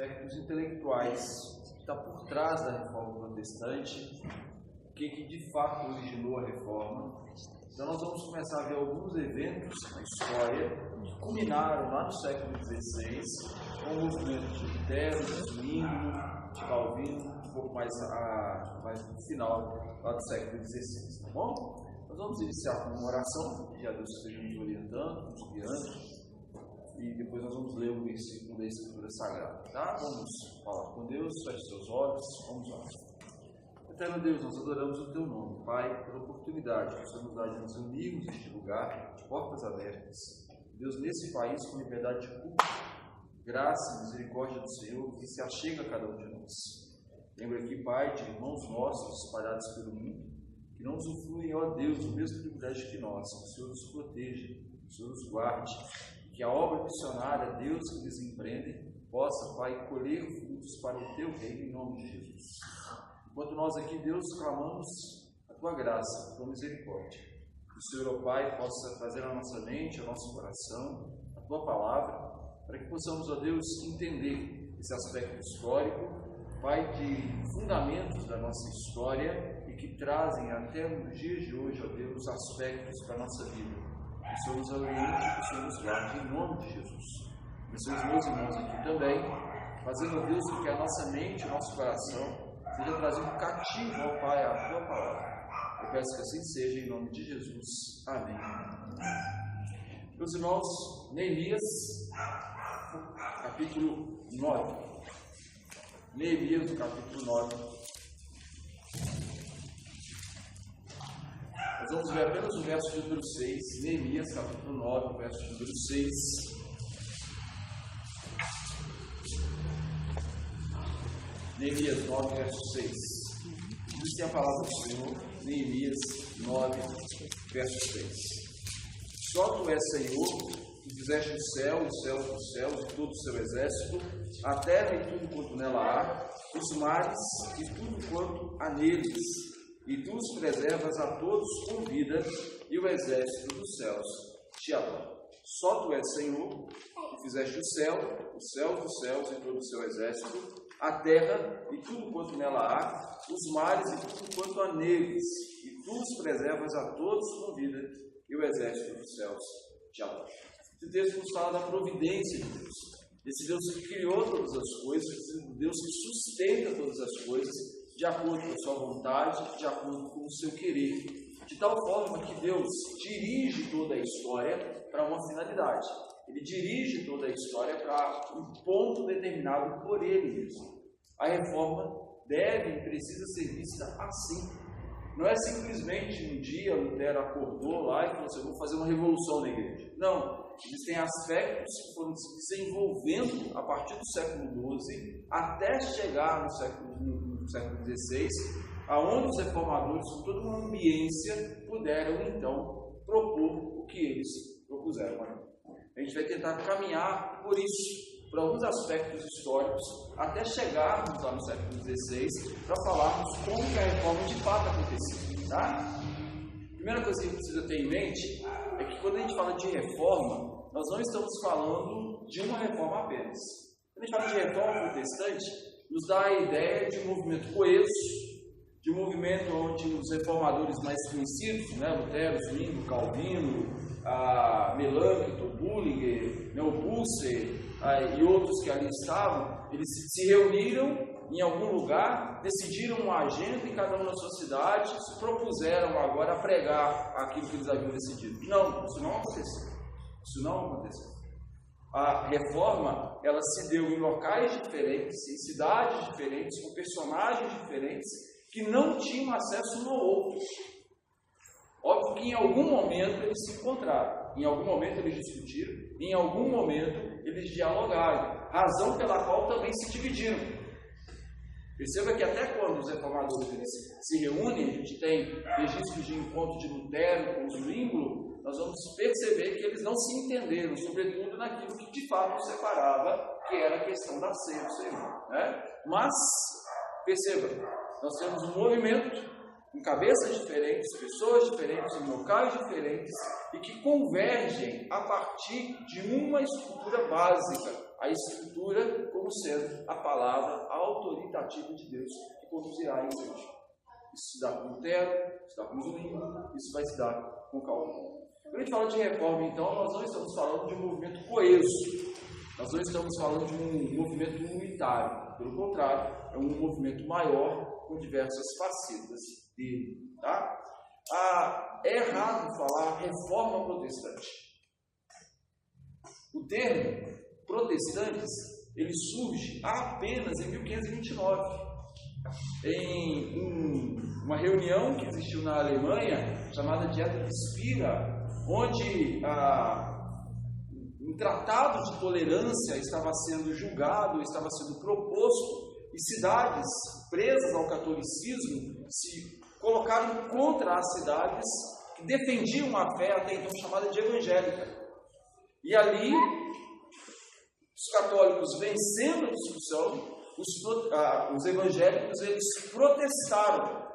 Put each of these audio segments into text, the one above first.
aspectos intelectuais que está por trás da reforma protestante, o que de fato originou a reforma. Então nós vamos começar a ver alguns eventos na história que culminaram lá no século XVI, com o movimento de Lutero, de Zwinglio, de Calvino, um pouco mais no final lá do século XVI, tá bom? Nós vamos iniciar com uma oração, que a Deus esteja nos orientando, nos guiando, e depois nós vamos ler o versículo da Escritura Sagrada, tá? Vamos falar com Deus, feche seus olhos, vamos lá. Eterno Deus, nós adoramos o Teu nome, Pai, pela oportunidade que o Senhor nos dá de nos unirmos neste lugar, de portas abertas. Deus, nesse país, com liberdade de culto, graça e misericórdia do Senhor, que se achega a cada um de nós. Lembra aqui, Pai, de irmãos nossos espalhados pelo mundo, que não usufruem, ó Deus, do mesmo privilégio que nós. Que o Senhor nos proteja, que o Senhor nos guarde, que a obra missionária, Deus, que eles empreendem, possa, Pai, colher frutos para o Teu reino, em nome de Jesus. Enquanto nós aqui, Deus, clamamos a Tua graça, a Tua misericórdia. Que o Senhor, ó Pai, possa trazer à nossa mente, ao nosso coração, a Tua palavra, para que possamos, ó Deus, entender esse aspecto histórico, Pai, de fundamentos da nossa história e que trazem até os dias de hoje, ó Deus, aspectos para a nossa vida. Que o Senhor nos oriente, que o Senhor nos guarde, em nome de Jesus. Abençoe os meus irmãos aqui também, fazendo, ó Deus, com que a nossa mente, o nosso coração, seja trazido cativo, ó Pai, à Tua palavra. Eu peço que assim seja, em nome de Jesus. Amém. Meus irmãos, Neemias, capítulo 9. Neemias, no capítulo 9. Nós vamos ver apenas o verso de número 6. Neemias, capítulo 9, verso de número 6. Neemias 9, verso 6. Diz que a palavra do Senhor, Neemias 9, verso 6. Só Tu és Senhor, que fizeste o céu, os céus dos céus e todo o seu exército, a terra e tudo quanto nela há, os mares e tudo quanto há neles, e Tu os preservas a todos com vida, e o exército dos céus te adora. Só Tu és Senhor, que fizeste o céu, os céus dos céus e todo o seu exército, a terra e tudo quanto nela há, os mares e tudo quanto há neles, e Tu os preservas a todos com vida, e o exército dos céus te adora. Esse texto nos fala da providência de Deus, desse Deus que criou todas as coisas, desse Deus que sustenta todas as coisas, de acordo com a sua vontade, de acordo com o seu querer, de tal forma que Deus dirige toda a história para uma finalidade. Ele dirige toda a história para um ponto determinado por Ele mesmo. A reforma deve e precisa ser vista assim. Não é simplesmente um dia Lutero acordou lá e falou assim: eu vou fazer uma revolução na igreja. Não. Existem aspectos que foram se desenvolvendo a partir do século XII até chegar no século XVI, aonde os reformadores, com toda uma ambiência, puderam então propor o que eles propuseram. A gente vai tentar caminhar por isso, por alguns aspectos históricos, até chegarmos lá no século XVI, para falarmos como que a reforma de fato aconteceu. Tá? A primeira coisa que a gente precisa ter em mente é que quando a gente fala de reforma, nós não estamos falando de uma reforma apenas. Quando a gente fala de reforma protestante, nos dá a ideia de um movimento coeso, de um movimento onde os reformadores mais conhecidos, né, Lutero, Zwinglio, Calvino, Melanchthon, Bullinger, Busser e outros que ali estavam, eles se reuniram em algum lugar, decidiram uma agenda em cada uma da sua cidade, se propuseram agora a pregar aquilo que eles haviam decidido. Não, isso não aconteceu. Isso não aconteceu. A reforma, ela se deu em locais diferentes, em cidades diferentes, com personagens diferentes, que não tinham acesso um ao outro. Óbvio que em algum momento eles se encontraram, em algum momento eles discutiram, em algum momento eles dialogaram, razão pela qual também se dividiram. Perceba que até quando os reformadores eles se reúnem, a gente tem registros de encontro de Lutero com Zwinglio, nós vamos perceber que eles não se entenderam, sobretudo naquilo que de fato os separava, que era a questão da ceia do Senhor. Né? Mas, perceba, nós temos um movimento com cabeças diferentes, pessoas diferentes, em locais diferentes, e que convergem a partir de uma estrutura básica, a Escritura como sendo a palavra autoritativa de Deus que conduzirá a igreja. Isso se dá com Lutero, isso se dá com Zwingli, isso vai se dar com Calvino. Quando a gente fala de reforma, então, nós não estamos falando de um movimento coeso, nós não estamos falando de um movimento unitário, pelo contrário, é um movimento maior com diversas facetas dele. Tá? É errado falar reforma protestante. O termo protestantes, ele surge apenas em 1529, em uma reunião que existiu na Alemanha, chamada Dieta de Spira, onde um tratado de tolerância estava sendo julgado, estava sendo proposto, e cidades presas ao catolicismo se colocaram contra as cidades que defendiam a fé até então chamada de evangélica. E ali, os católicos, vencendo a discussão, os evangélicos, eles protestaram.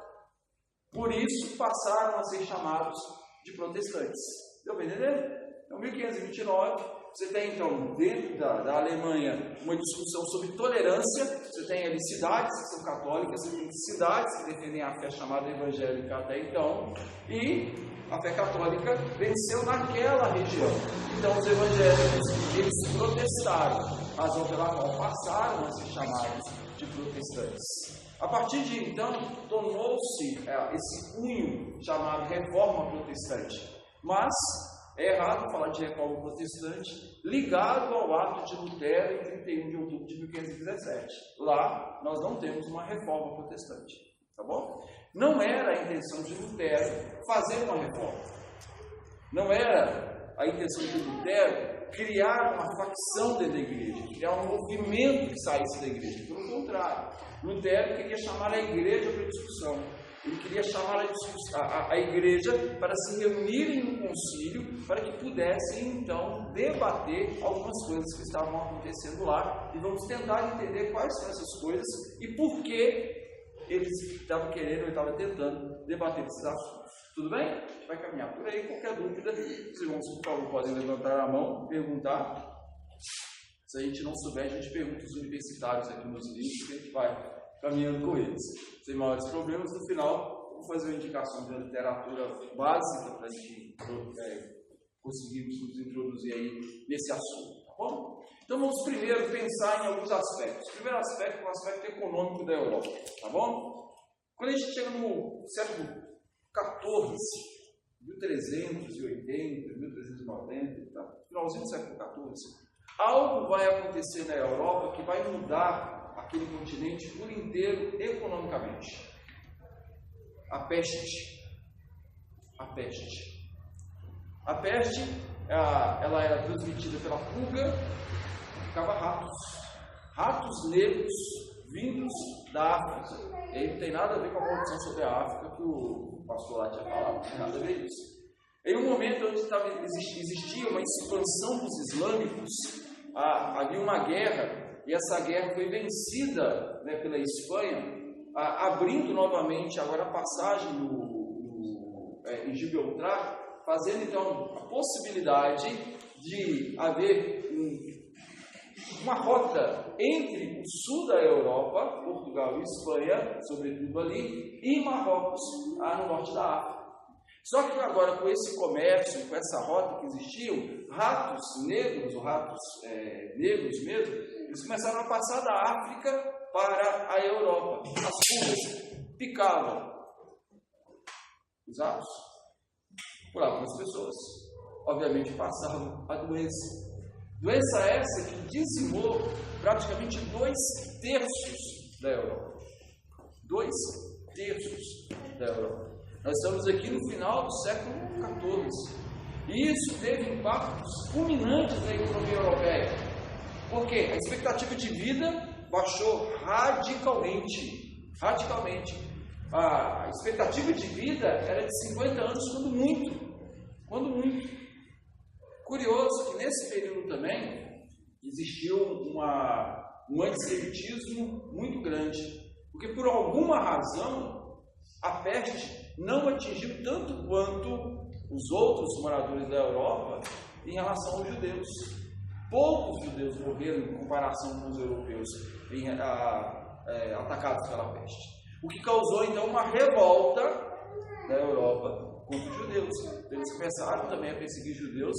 Por isso, passaram a ser chamados de protestantes. Deu para entender? Então, 1529, você tem, então, dentro da Alemanha, uma discussão sobre tolerância. Você tem ali cidades que são católicas, você tem cidades que defendem a fé chamada evangélica até então, e a fé católica venceu naquela região. Então, os evangélicos, eles protestaram, razão pela qual passaram a ser chamados de protestantes. A partir de então, tornou-se esse cunho chamado Reforma Protestante. Mas é errado falar de Reforma Protestante ligado ao ato de Lutero em 31 de outubro de 1517. Lá, nós não temos uma Reforma Protestante. Tá bom? Não era a intenção de Lutero fazer uma reforma. Não era a intenção de Lutero criar uma facção dentro da igreja, criar um movimento que saísse da igreja. Pelo contrário, Lutero queria chamar a igreja para discussão. Ele queria chamar a igreja para se reunirem no concílio, para que pudessem, então, debater algumas coisas que estavam acontecendo lá. E vamos tentar entender quais são essas coisas e por que eles estavam querendo ou estavam tentando debater esses assuntos. Tudo bem? A gente vai caminhar por aí. Qualquer dúvida, os irmãos, por favor, podem levantar a mão, perguntar. Se a gente não souber, a gente pergunta os universitários aqui nos livros, que a gente vai caminhando com eles. Sem maiores problemas, no final, vou fazer uma indicação de literatura básica para a gente conseguirmos nos introduzir aí nesse assunto, tá bom? Então vamos primeiro pensar em alguns aspectos. O primeiro aspecto é o aspecto econômico da Europa, tá bom? Quando a gente chega no século XIV, 1380, 1390, tá? Finalzinho do século XIV, algo vai acontecer na Europa que vai mudar aquele continente por inteiro economicamente. A peste. A peste. A peste, ela era transmitida pela pulga, ficava ratos. Ratos negros vindos da África. E aí não tem nada a ver com a maldição sobre a África que o pastor lá tinha falado, não tem nada a ver isso. Em um momento onde existia uma expansão dos islâmicos, havia uma guerra, e essa guerra foi vencida, né, pela Espanha, abrindo novamente agora a passagem em Gibraltar, fazendo então a possibilidade de haver uma rota entre o sul da Europa, Portugal e Espanha, sobretudo ali, e Marrocos, no norte da África. Só que agora, com esse comércio, com essa rota que existiam, ratos negros, ou ratos negros mesmo, eles começaram a passar da África para a Europa. As pulgas picavam os ratos por algumas pessoas. Obviamente passavam a doença. Doença essa que dizimou praticamente 2/3 da Europa. 2/3 da Europa. Nós estamos aqui no final do século XIV. E isso teve impactos fulminantes na economia europeia. Porque a expectativa de vida baixou radicalmente. Radicalmente. A expectativa de vida era de 50 anos, quando muito. Quando muito. Curioso que nesse período também existiu um antissemitismo muito grande. Porque por alguma razão a peste não atingiu tanto quanto os outros moradores da Europa em relação aos judeus. Poucos judeus morreram em comparação com os europeus atacados pela peste. O que causou então uma revolta da Europa contra os judeus. Eles começaram também a perseguir judeus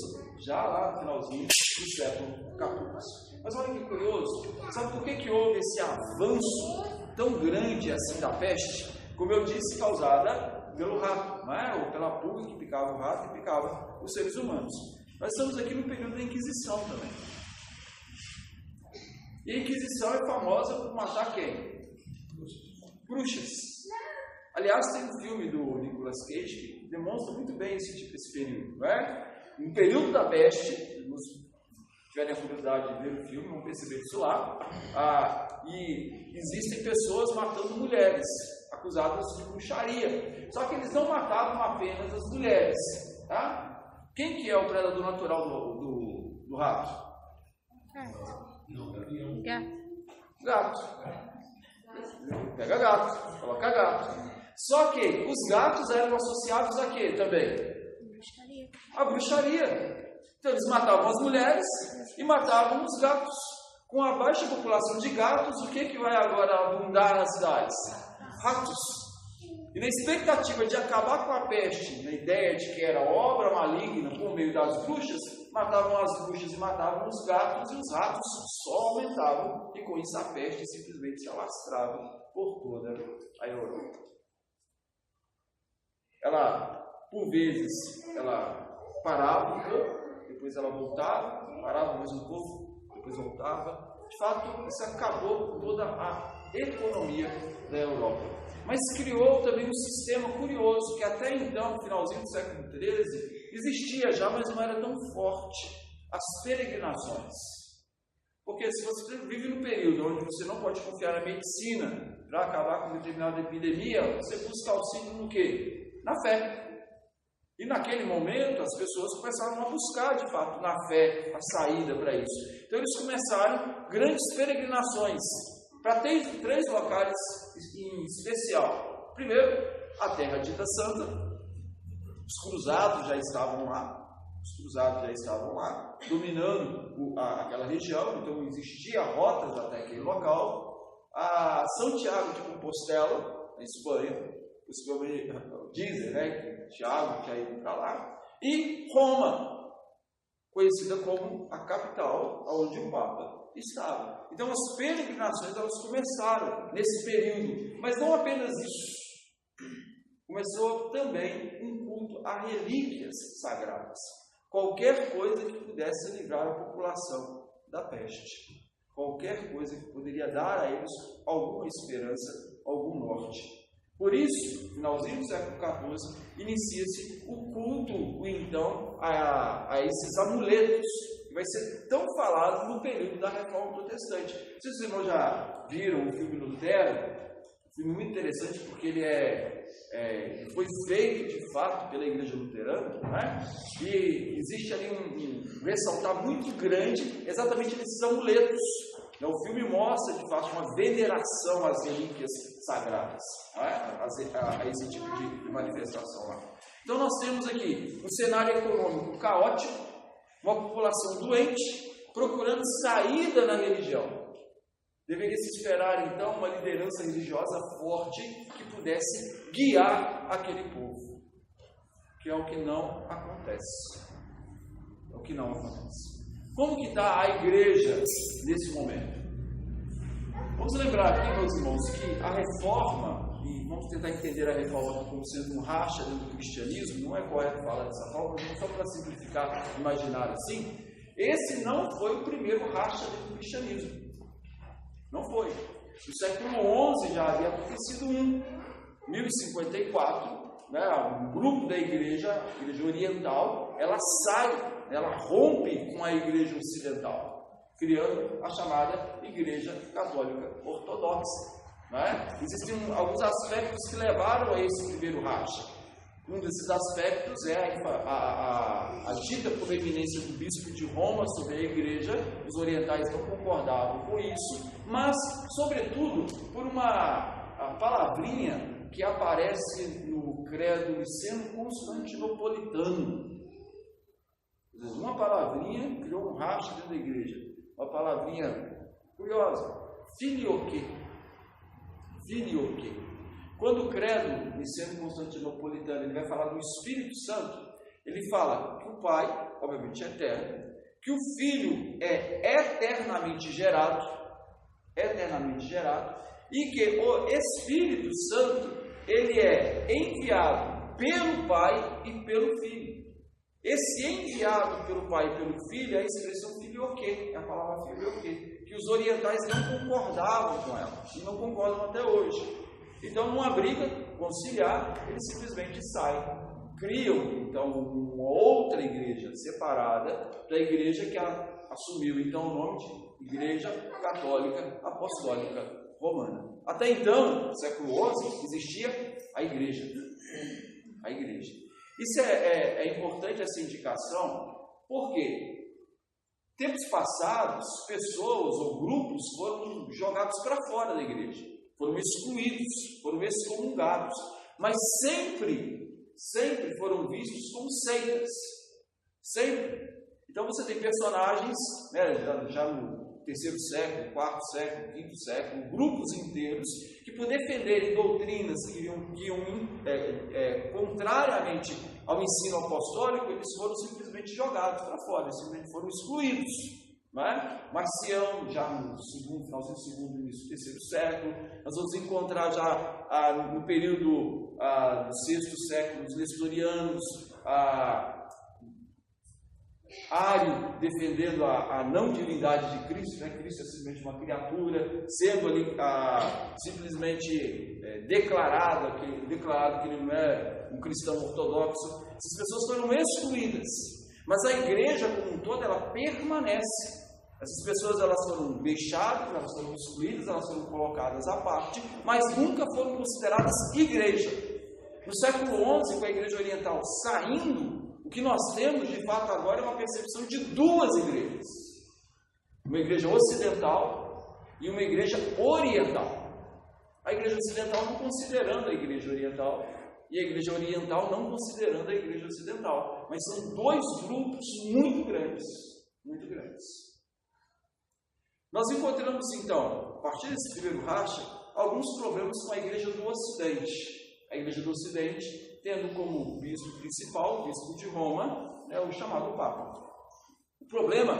já lá no finalzinho do século XIV. Mas olha que curioso, sabe por que houve esse avanço tão grande assim da peste? Como eu disse, causada pelo rato, não é? Ou pela pulga que picava o rato e picava os seres humanos. Nós estamos aqui no período da Inquisição também. E a Inquisição é famosa por matar quem? Bruxas. Aliás, tem um filme do Nicolas Cage que demonstra muito bem esse período, não é? No período da peste, se tiverem a curiosidade de ver o filme, vão perceber isso lá. E existem pessoas matando mulheres, acusadas de bruxaria. Só que eles não matavam apenas as mulheres, tá? Quem que é o predador natural do rato? Gato. Pega gato, coloca gato. Só que os gatos eram associados a quê também? A bruxaria. Então eles matavam as mulheres e matavam os gatos. Com a baixa população de gatos, o que vai agora abundar nas cidades? Ratos. E na expectativa de acabar com a peste, na ideia de que era obra maligna por meio das bruxas, matavam as bruxas e matavam os gatos, e os ratos só aumentavam, e com isso a peste simplesmente se alastrava por toda a Europa. Ela, por vezes, ela parava um pouco, depois ela voltava, parava mais um pouco, depois voltava. De fato, isso acabou com toda a economia da Europa. Mas criou também um sistema curioso, que até então, no finalzinho do século XIII, existia já, mas não era tão forte: as peregrinações. Porque se você vive num período onde você não pode confiar na medicina para acabar com determinada epidemia, você busca auxílio no quê? Na fé. E naquele momento as pessoas começaram a buscar, de fato, na fé, a saída para isso. Então eles começaram grandes peregrinações para três locais em especial. Primeiro, a Terra Dita Santa. Os cruzados já estavam lá, dominando aquela região, então existiam rotas até aquele local. A Santiago de Compostela, na Espanha, dizem, que Tiago tinha ido para lá, e Roma, conhecida como a capital onde o Papa estava. Então as peregrinações elas começaram nesse período, mas não apenas isso. Começou também um culto a relíquias sagradas, qualquer coisa que pudesse livrar a população da peste, qualquer coisa que poderia dar a eles alguma esperança, algum norte. Por isso, no finalzinho do século XIV, inicia-se o culto, então, a esses amuletos, que vai ser tão falado no período da Reforma Protestante. Vocês, irmãos, já viram o filme Lutero? Um filme muito interessante, porque ele foi feito, de fato, pela Igreja Luterana, né? E existe ali um ressaltar muito grande exatamente nesses amuletos. O filme mostra, de fato, uma veneração às relíquias sagradas, a esse tipo de manifestação lá. Então nós temos aqui um cenário econômico caótico, uma população doente, procurando saída na religião. Deveria se esperar, então, uma liderança religiosa forte que pudesse guiar aquele povo, que é o que não acontece. Como que está a igreja nesse momento? Vamos lembrar aqui, meus irmãos, que a reforma, e vamos tentar entender a reforma como sendo um racha dentro do cristianismo, não é correto falar dessa forma, mas só para simplificar, imaginar assim, esse não foi o primeiro racha dentro do cristianismo. Não foi. No século XI já havia acontecido um. 1054, um grupo da igreja oriental, ela rompe com a igreja ocidental, criando a chamada Igreja Católica Ortodoxa. Existem alguns aspectos que levaram a esse primeiro racha. Um desses aspectos é a dita proeminência do bispo de Roma sobre a igreja. Os orientais não concordavam com isso, mas, sobretudo, por uma palavrinha que aparece no credo niceno-constantinopolitano. Uma palavrinha criou um racha dentro da igreja. Uma palavrinha curiosa. Filioque. Filioque. Quando o credo, Niceno Constantinopolitano, ele vai falar do Espírito Santo, ele fala que o Pai, obviamente, é eterno, que o Filho é eternamente gerado, e que o Espírito Santo, ele é enviado pelo Pai e pelo Filho. Esse enviado pelo Pai e pelo Filho é a expressão filioque, é a palavra filioque, que os orientais não concordavam com ela, e não concordam até hoje. Então, numa briga conciliar, eles simplesmente saem. Criam, então, uma outra igreja separada da igreja que assumiu, então, o nome de Igreja Católica Apostólica Romana. Até então, no século XI, existia a igreja. A igreja. Isso é importante, essa indicação, porque tempos passados, pessoas ou grupos foram jogados para fora da igreja, foram excluídos, foram excomungados, mas sempre foram vistos como seitas. Sempre. Então você tem personagens, né, já no terceiro século, quarto século, quinto século, grupos inteiros que, por defenderem doutrinas que iam contrariamente ao ensino apostólico, eles foram simplesmente jogados para fora, eles simplesmente foram excluídos. Não é? Marcião, já no finalzinho do segundo, início do terceiro século. Nós vamos encontrar já no período do sexto século os nestorianos, Ário defendendo a não divindade de Cristo, né? Cristo é simplesmente uma criatura, sendo ali simplesmente declarado que ele não é um cristão ortodoxo. Essas pessoas foram excluídas, mas a igreja como um todo, ela permanece. Essas pessoas, elas foram deixadas, elas foram excluídas, elas foram colocadas à parte, mas nunca foram consideradas igreja. No século XI, com a igreja oriental saindo, o que nós temos, de fato, agora é uma percepção de duas igrejas. Uma igreja ocidental e uma igreja oriental. A igreja ocidental não considerando a igreja oriental e a igreja oriental não considerando a igreja ocidental. Mas são dois grupos muito grandes, muito grandes. Nós encontramos, então, a partir desse primeiro racha, alguns problemas com a igreja do Ocidente. A igreja do Ocidente tendo como bispo principal, o bispo de Roma, o chamado Papa. O problema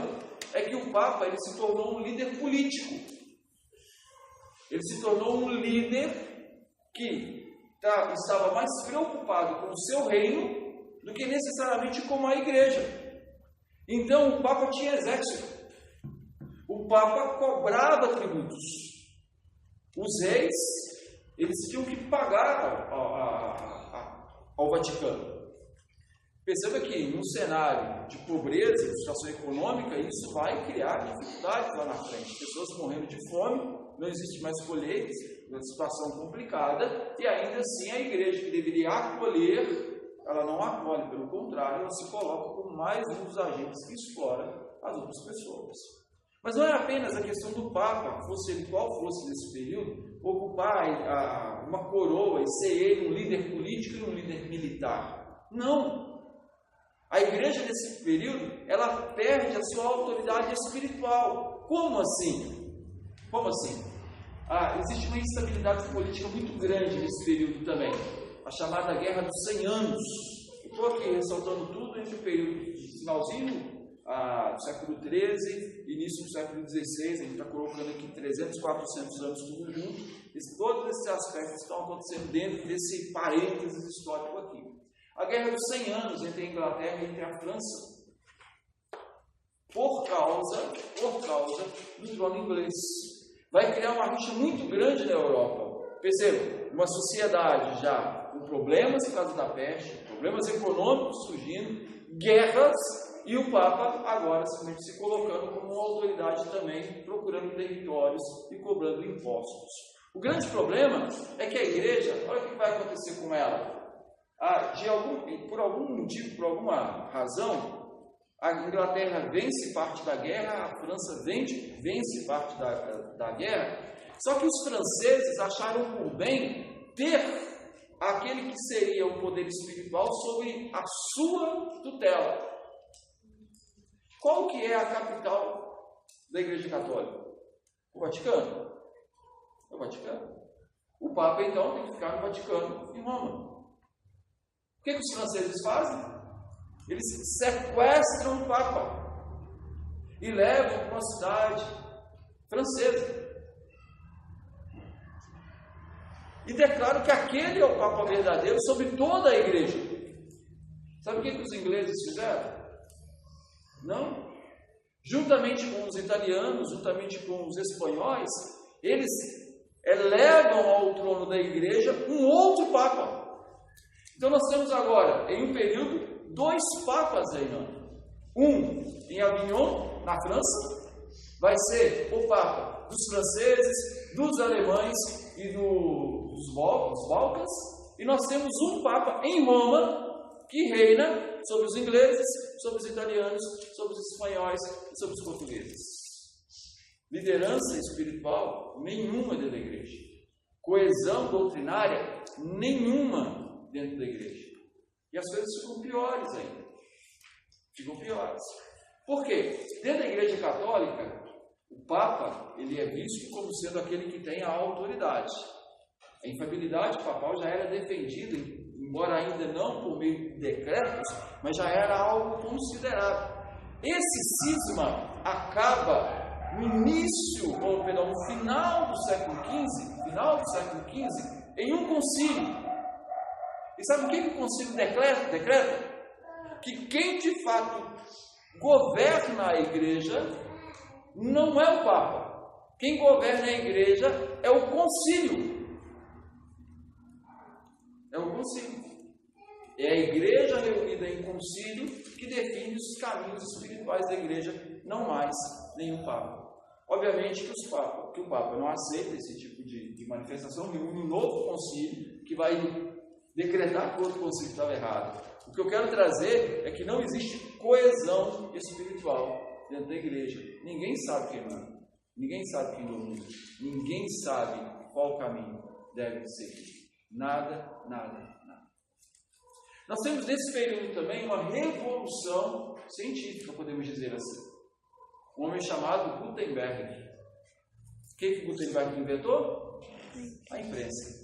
é que o Papa ele se tornou um líder político. Ele se tornou um líder que estava mais preocupado com o seu reino do que necessariamente com a igreja. Então o Papa tinha exército. O Papa cobrava tributos. Os reis, eles tinham que pagar ao Vaticano. Perceba que num cenário de pobreza, de situação econômica, isso vai criar dificuldades lá na frente. Pessoas morrendo de fome, não existe mais colheitas, uma situação complicada, e ainda assim a igreja que deveria acolher, ela não acolhe, pelo contrário, ela se coloca como mais um dos agentes que explora as outras pessoas. Mas não é apenas a questão do Papa, fosse ele qual fosse nesse período, ocupar uma coroa e ser ele um líder político e um líder militar. Não! A igreja nesse período, ela perde a sua autoridade espiritual. Como assim? Como assim? Existe uma instabilidade política muito grande nesse período também. A chamada Guerra dos 100 Anos. Estou aqui ressaltando tudo entre o período finalzinho do século XIII, início do século XVI, a gente está colocando aqui 300, 400 anos tudo junto. Todos esses aspectos estão acontecendo dentro desse parênteses histórico aqui. A Guerra dos 100 Anos entre a Inglaterra e entre a França, por causa do trono inglês, vai criar uma rixa muito grande na Europa. Percebam, uma sociedade já com problemas por causa da peste, problemas econômicos surgindo, guerras, e o Papa agora simplesmente se colocando como uma autoridade também, procurando territórios e cobrando impostos. O grande problema é que a igreja, olha o que vai acontecer com ela. Por algum motivo, por alguma razão, a Inglaterra vence parte da guerra, a França vence parte da guerra, só que os franceses acharam por bem ter aquele que seria o poder espiritual sob a sua tutela. Qual que é a capital da Igreja Católica? O Vaticano. É o Vaticano. O Papa, então, tem que ficar no Vaticano, em Roma. O que os franceses fazem? Eles sequestram o Papa e levam para uma cidade francesa. E declaram que aquele é o Papa verdadeiro sobre toda a igreja. Sabe o que os ingleses fizeram? Não. Juntamente com os italianos, juntamente com os espanhóis, eles elevam ao trono da igreja um outro Papa. Então nós temos agora, em um período, 2 papas reinando. Um em Avignon, na França, vai ser o Papa dos franceses, dos alemães e dos Balcãs. E nós temos um Papa em Roma, que reina sobre os ingleses, sobre os italianos, sobre os espanhóis e sobre os portugueses. Liderança espiritual nenhuma dentro da igreja. Coesão doutrinária nenhuma dentro da igreja. E as coisas ficam piores ainda. Ficam piores. Por quê? Dentro da igreja católica, o Papa, ele é visto como sendo aquele que tem a autoridade. A infalibilidade papal já era defendida, embora ainda não por meio de decretos, mas já era algo considerado. Esse cisma acaba no final do século XV, em um concílio. E sabe o que o concílio decreta? Que quem de fato governa a igreja não é o Papa. Quem governa a igreja é o concílio. É o concílio. É a igreja reunida em concílio que define os caminhos espirituais da igreja, não mais nenhum Papa. Obviamente que o Papa não aceita esse tipo de manifestação, reúne um novo concílio que vai decretar que o outro concílio estava errado. O que eu quero trazer é que não existe coesão espiritual dentro da igreja. Ninguém sabe quem manda, ninguém sabe quem domina, ninguém sabe qual caminho deve seguir. Nada. Nós temos nesse período também uma revolução científica, podemos dizer assim. Um homem chamado Gutenberg. O que Gutenberg inventou? A imprensa.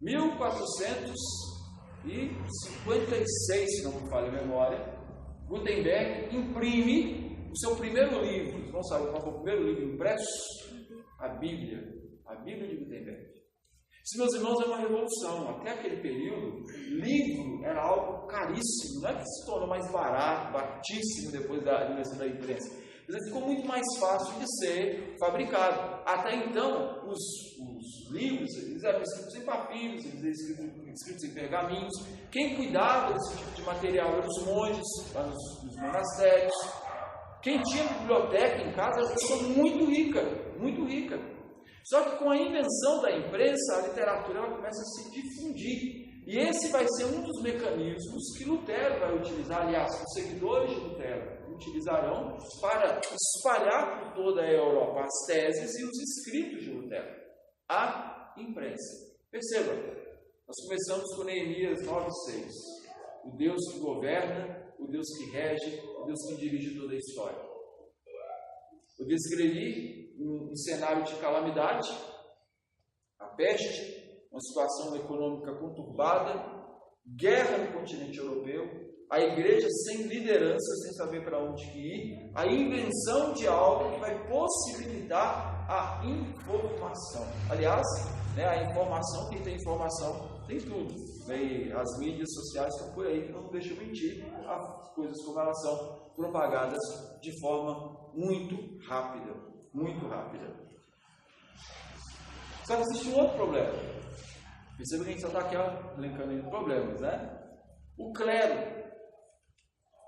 1456, se não me falha a memória, Gutenberg imprime o seu primeiro livro. Vocês não sabem qual foi o primeiro livro impresso? A Bíblia de Gutenberg. Isso, meus irmãos, é uma revolução. Até aquele período, livro era algo caríssimo. Não é que se tornou mais baratíssimo depois da invenção da imprensa. Mas ficou muito mais fácil de ser fabricado. Até então, os livros eles eram escritos em papiros, eles eram escritos em pergaminhos. Quem cuidava desse tipo de material eram os monges, lá nos monastérios. Quem tinha biblioteca em casa era uma pessoa muito rica. Só que com a invenção da imprensa, a literatura ela começa a se difundir. E esse vai ser um dos mecanismos que Lutero vai utilizar, aliás, os seguidores de Lutero utilizarão para espalhar por toda a Europa as teses e os escritos de Lutero. A imprensa. Perceba, nós começamos com Neemias 9:6. O Deus que governa, o Deus que rege, o Deus que dirige toda a história. Eu descrevi um cenário de calamidade, a peste, uma situação econômica conturbada, guerra no continente europeu, a igreja sem liderança, sem saber para onde ir, a invenção de algo que vai possibilitar a informação. Aliás, a informação, quem tem informação tem tudo. E as mídias sociais estão por aí, que não deixam mentir, as coisas como elas são propagadas de forma muito rápida. Só que existe um outro problema. Perceba que a gente só está aqui elencando problemas, né? O clero.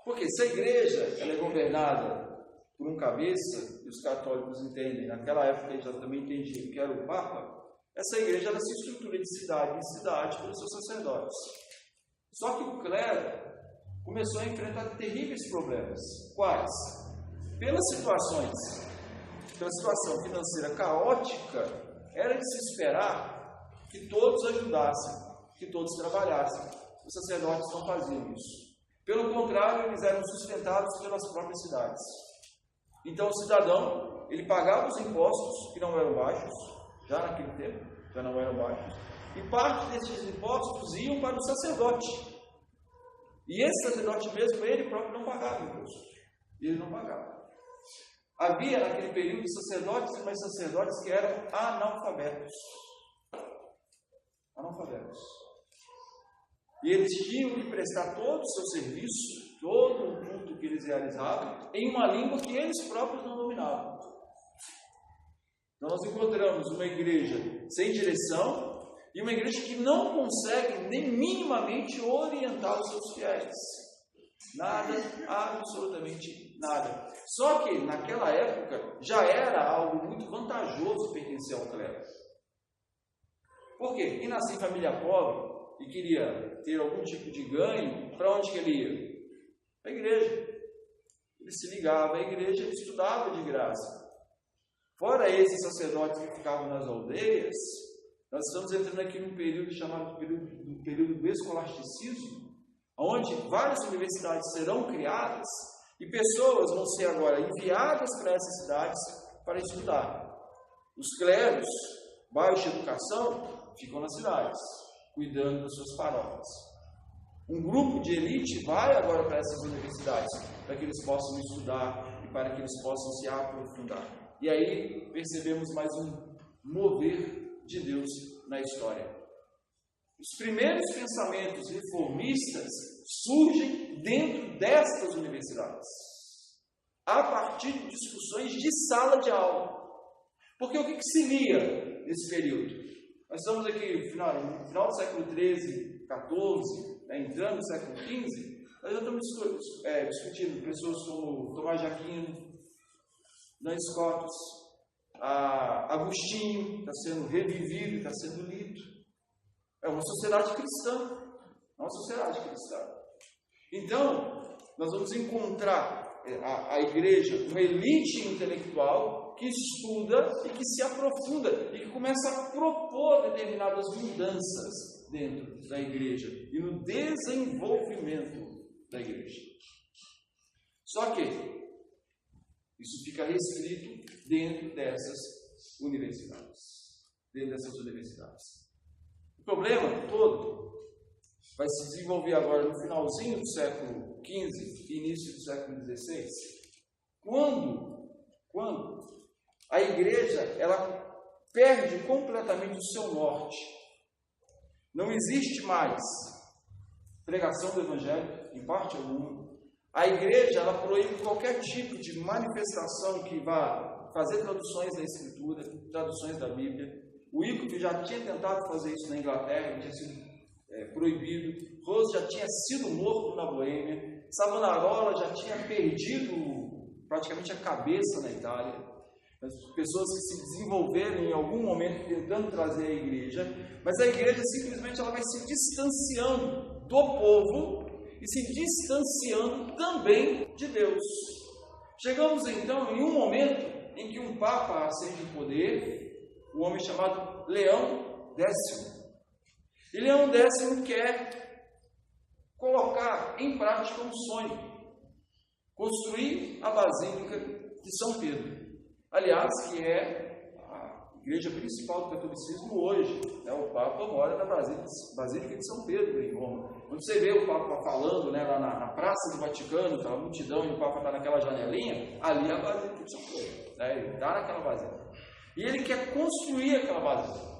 Porque se a igreja ela é governada por um cabeça, e os católicos entendem, naquela época eles já também entendiam que era o Papa, essa igreja ela se estrutura de cidade em cidade pelos seus sacerdotes. Só que o clero começou a enfrentar terríveis problemas. Quais? Pela situação financeira caótica, era de se esperar que todos ajudassem, que todos trabalhassem. Os sacerdotes não faziam isso. Pelo contrário, eles eram sustentados pelas próprias cidades. Então o cidadão, ele pagava os impostos, que não eram baixos, já naquele tempo, já não eram baixos, e parte desses impostos iam para o sacerdote. E esse sacerdote mesmo, ele próprio não pagava imposto. Ele não pagava. Havia naquele período sacerdotes e mais sacerdotes que eram analfabetos. Analfabetos. E eles tinham que prestar todo o seu serviço, todo o culto que eles realizavam, em uma língua que eles próprios não dominavam. Então nós encontramos uma igreja sem direção e uma igreja que não consegue nem minimamente orientar os seus fiéis. Nada, absolutamente nada. Só que naquela época já era algo muito vantajoso pertencer ao clero. Por quê? Quem nascia em família pobre e queria ter algum tipo de ganho, para onde que ele ia? Para a igreja. Ele se ligava à igreja, ele estudava de graça. Fora esses sacerdotes que ficavam nas aldeias, nós estamos entrando aqui num período chamado período do escolasticismo, onde várias universidades serão criadas e pessoas vão ser agora enviadas para essas cidades para estudar. Os clérigos, baixa educação, ficam nas cidades, cuidando das suas paróquias. Um grupo de elite vai agora para essas universidades, para que eles possam estudar e para que eles possam se aprofundar. E aí percebemos mais um mover de Deus na história. Os primeiros pensamentos reformistas surgem dentro destas universidades, a partir de discussões de sala de aula. Porque o que se lia nesse período? Nós estamos aqui no final do século XIII, XIV, entrando no século XV, nós já estamos discutindo pessoas como Tomás de Aquino, Duns Scotus, Agostinho, está sendo revivido, está sendo lido. É uma sociedade cristã. É uma sociedade cristã. Então, nós vamos encontrar a igreja, uma elite intelectual que estuda e que se aprofunda e que começa a propor determinadas mudanças dentro da igreja e no desenvolvimento da igreja. Só que isso fica restrito dentro dessas universidades. O problema todo vai se desenvolver agora no finalzinho do século XV e início do século XVI, quando a igreja ela perde completamente o seu norte. Não existe mais pregação do evangelho, em parte alguma. A igreja ela proíbe qualquer tipo de manifestação que vá fazer traduções da Escritura, traduções da Bíblia. O Wycliffe já tinha tentado fazer isso na Inglaterra, tinha sido proibido. Rose já tinha sido morto na Boêmia. Savonarola já tinha perdido praticamente a cabeça na Itália. As pessoas que se desenvolveram em algum momento tentando trazer a igreja, mas a igreja simplesmente ela vai se distanciando do povo e se distanciando também de Deus. Chegamos então em um momento em que um Papa ascende o poder, um homem chamado Leão X. E Leão X quer colocar em prática um sonho, construir a Basílica de São Pedro. Aliás, que é a igreja principal do catolicismo hoje. O Papa mora na Basílica de São Pedro, em Roma. Quando você vê o Papa falando lá na Praça do Vaticano, aquela multidão, e o Papa está naquela janelinha, ali é a Basílica de São Pedro. Ele está naquela Basílica. E ele quer construir aquela Basílica.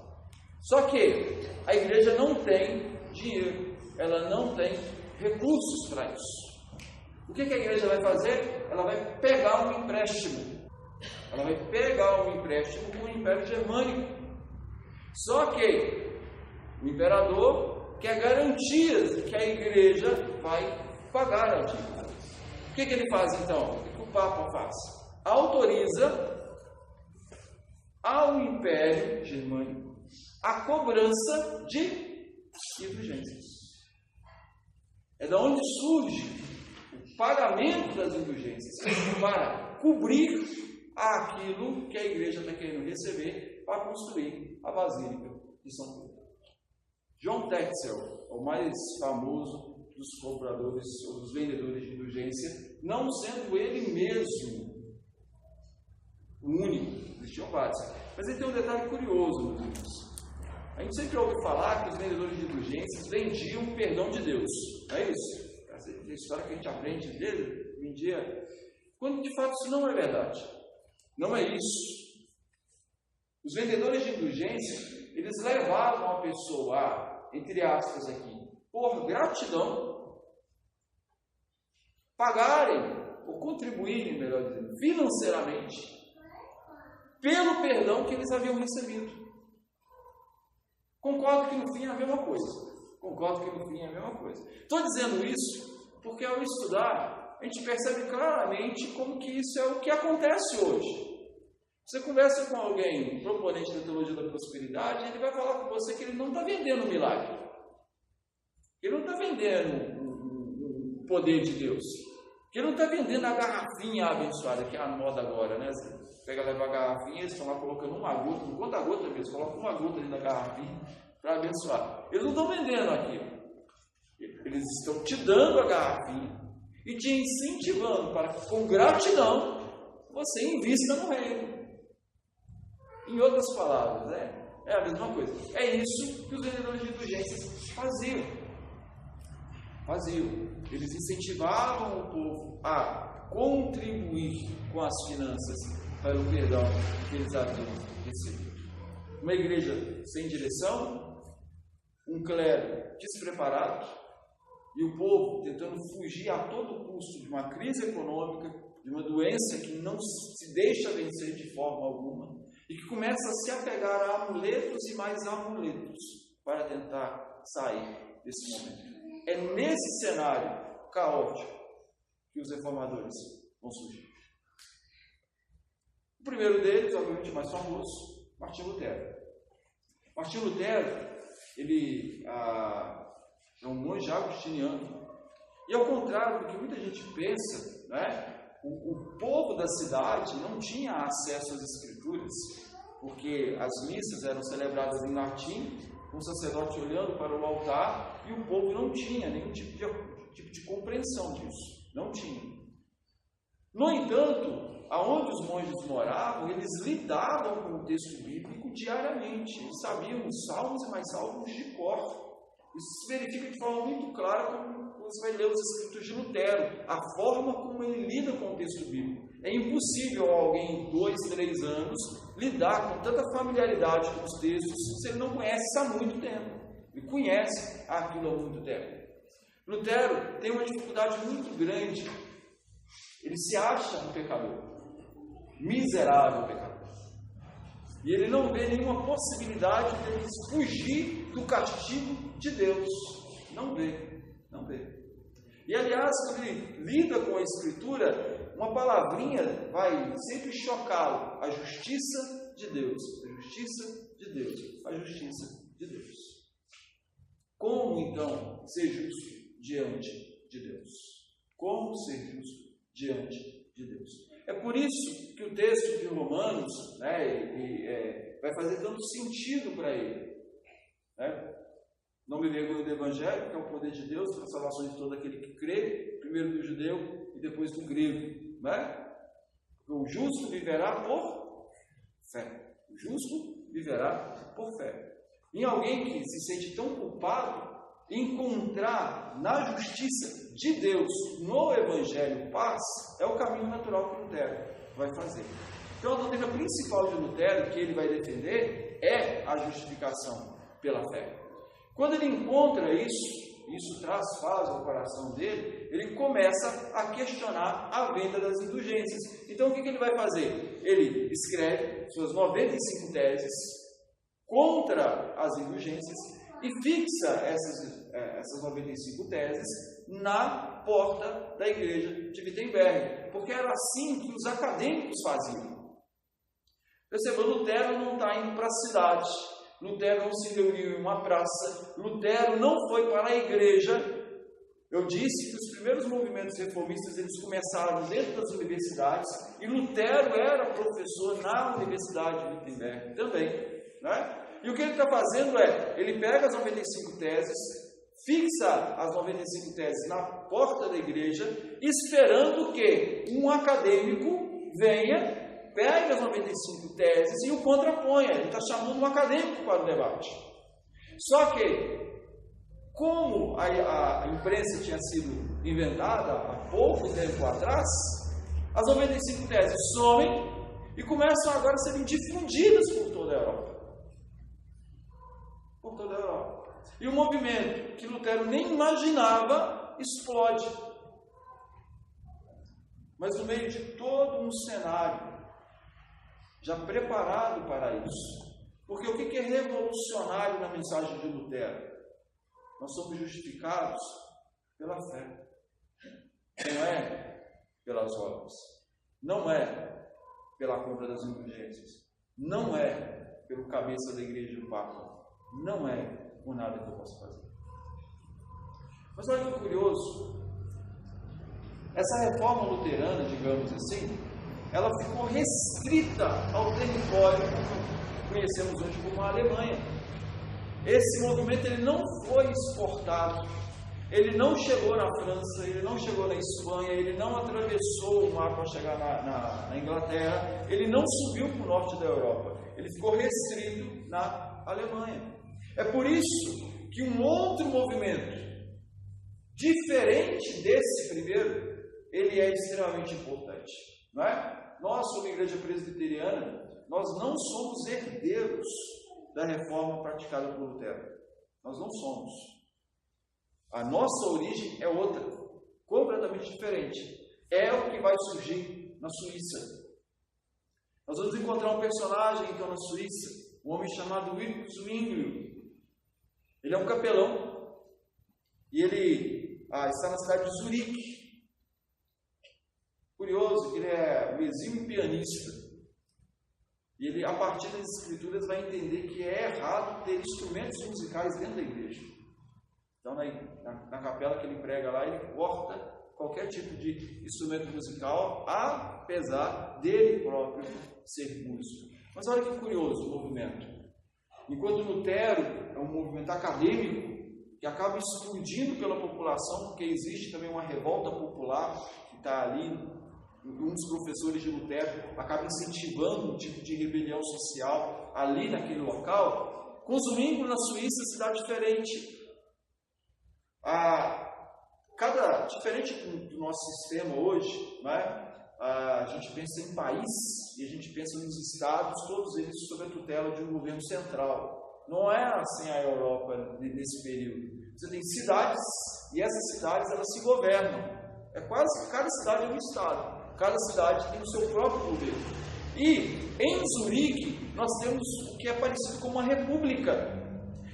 Só que a igreja não tem dinheiro, ela não tem recursos para isso. O que a igreja vai fazer? Ela vai pegar um empréstimo. Ela vai pegar um empréstimo com o Império Germânico. Só que o imperador quer garantias de que a igreja vai pagar a dívida. O que ele faz então? O que o Papa faz? Autoriza ao Império Germânico a cobrança de indulgências. É da onde surge o pagamento das indulgências para cobrir aquilo que a igreja está querendo receber para construir a Basílica de São Pedro. John Tetzel, o mais famoso dos compradores ou dos vendedores de indulgência, não sendo ele mesmo o único. Existiam vários. Mas ele tem um detalhe curioso, meus irmãos. A gente sempre ouve falar que os vendedores de indulgências vendiam o perdão de Deus. Não é isso? Essa é a história que a gente aprende dele, vendia. Quando de fato isso não é verdade. Não é isso. Os vendedores de indulgência, eles levavam a pessoa a, entre aspas aqui, por gratidão, pagarem ou contribuírem, melhor dizendo, financeiramente, pelo perdão que eles haviam recebido. Concordo que no fim é a mesma coisa. Estou dizendo isso porque ao estudar, a gente percebe claramente como que isso é o que acontece hoje. Você conversa com alguém, proponente da teologia da prosperidade, ele vai falar com você que ele não está vendendo um milagre. Ele não está vendendo o poder de Deus. Ele não está vendendo a garrafinha abençoada, que é a moda agora, né? Você pega, leva a garrafinha, eles estão lá colocando uma gota, não conta a gota mesmo, eles colocam uma gota ali na garrafinha para abençoar. Eles não estão vendendo aquilo. Eles estão te dando a garrafinha e te incentivando para que, com gratidão, você invista no reino. Em outras palavras, é a mesma coisa. É isso que os vendedores de indulgências faziam. Eles incentivavam o povo a contribuir com as finanças para o perdão que eles haviam recebido. Uma igreja sem direção, um clero despreparado e o povo tentando fugir a todo custo de uma crise econômica, de uma doença que não se deixa vencer de forma alguma e que começa a se apegar a amuletos e mais amuletos para tentar sair desse momento. É nesse cenário caótico que os reformadores vão surgir. O primeiro deles, obviamente mais famoso, Martinho Lutero. Martinho Lutero, ele é um monge agostiniano. E ao contrário do que muita gente pensa, né, o povo da cidade não tinha acesso às escrituras, porque as missas eram celebradas em latim, com o sacerdote olhando para o altar, e o povo não tinha nenhum tipo de compreensão disso. Não tinha. No entanto, aonde os monges moravam, eles lidavam com o texto bíblico diariamente. Eles sabiam os salmos e mais salmos de cor. Isso se verifica de forma muito clara quando você vai ler os escritos de Lutero, a forma como ele lida com o texto bíblico. É impossível alguém em 2, 3 anos lidar com tanta familiaridade com os textos se ele não conhece isso há muito tempo. Ele conhece aquilo há muito tempo. Lutero tem uma dificuldade muito grande. Ele se acha um pecador, miserável pecador. E ele não vê nenhuma possibilidade de ele fugir do castigo de Deus. Não vê. E aliás, quando ele lida com a Escritura, uma palavrinha vai sempre chocá-lo. A justiça de Deus. A justiça de Deus. A justiça de Deus. Como então ser justo diante de Deus? Como ser justo diante de Deus? É por isso que o texto de Romanos, vai fazer tanto sentido para ele. Não me vergonho do Evangelho, que é o poder de Deus para a salvação de todo aquele que crê, primeiro do judeu e depois do grego. O justo viverá por fé. O justo viverá por fé. Em alguém que se sente tão culpado, encontrar na justiça de Deus, no Evangelho, paz, é o caminho natural que Lutero vai fazer. Então, a doutrina principal de Lutero, que ele vai defender, é a justificação pela fé. Quando ele encontra isso traz paz ao coração dele, ele começa a questionar a venda das indulgências. Então, o que ele vai fazer? Ele escreve suas 95 teses contra as indulgências e fixa essas 95 teses na porta da igreja de Wittenberg, porque era assim que os acadêmicos faziam. Perceba, Lutero não está indo para a cidade, Lutero não se reuniu em uma praça, Lutero não foi para a igreja. Eu disse que os primeiros movimentos reformistas eles começaram dentro das universidades, e Lutero era professor na Universidade de Wittenberg também, E o que ele está fazendo ele pega as 95 teses, fixa as 95 teses na porta da igreja, esperando que um acadêmico venha, pegue as 95 teses e o contraponha. Ele está chamando um acadêmico para o debate. Só que, como a imprensa tinha sido inventada há pouco tempo atrás, as 95 teses somem e começam agora a serem difundidas por toda a Europa. Por toda a Europa. E o movimento que Lutero nem imaginava explode. Mas no meio de todo um cenário já preparado para isso. Porque o que é revolucionário na mensagem de Lutero? Nós somos justificados pela fé. Não é pelas obras. Não é pela compra das indulgências. Não é pelo cabeça da igreja do Papa. Não é por nada que eu possa fazer. Mas olha que curioso. Essa reforma luterana, digamos assim, ela ficou restrita ao território que conhecemos hoje como a Alemanha. Esse movimento ele não foi exportado, ele não chegou na França, ele não chegou na Espanha, ele não atravessou o mar para chegar na Inglaterra, ele não subiu para o norte da Europa, ele ficou restrito na Alemanha. É por isso que um outro movimento, diferente desse primeiro, ele é extremamente importante, não é? Nós, como igreja presbiteriana, nós não somos herdeiros da reforma praticada por Lutero. Nós não somos. A nossa origem é outra, completamente diferente. É o que vai surgir na Suíça. Nós vamos encontrar um personagem, então, na Suíça, um homem chamado Wilhelm Zwingli. Ele é um capelão e ele está na cidade de Zurique. Curioso que ele é um exímio pianista. E ele, a partir das escrituras, vai entender que é errado ter instrumentos musicais dentro da igreja. Então, na capela que ele prega lá, ele corta qualquer tipo de instrumento musical, apesar dele próprio ser músico. Mas olha que curioso o movimento. Enquanto Lutero é um movimento acadêmico, que acaba explodindo pela população, porque existe também uma revolta popular que está ali. Um dos professores de Lutero acaba incentivando um tipo de rebelião social ali naquele local. Com Zwingli na Suíça se dá diferente. Diferente do nosso sistema hoje, né? A gente pensa em país e a gente pensa nos estados, todos eles sob a tutela de um governo central. Não é assim a Europa nesse período. Você tem cidades e essas cidades elas se governam. É quase que cada cidade é um estado. Cada cidade tem o seu próprio governo. E em Zurique nós temos o que é parecido com uma república.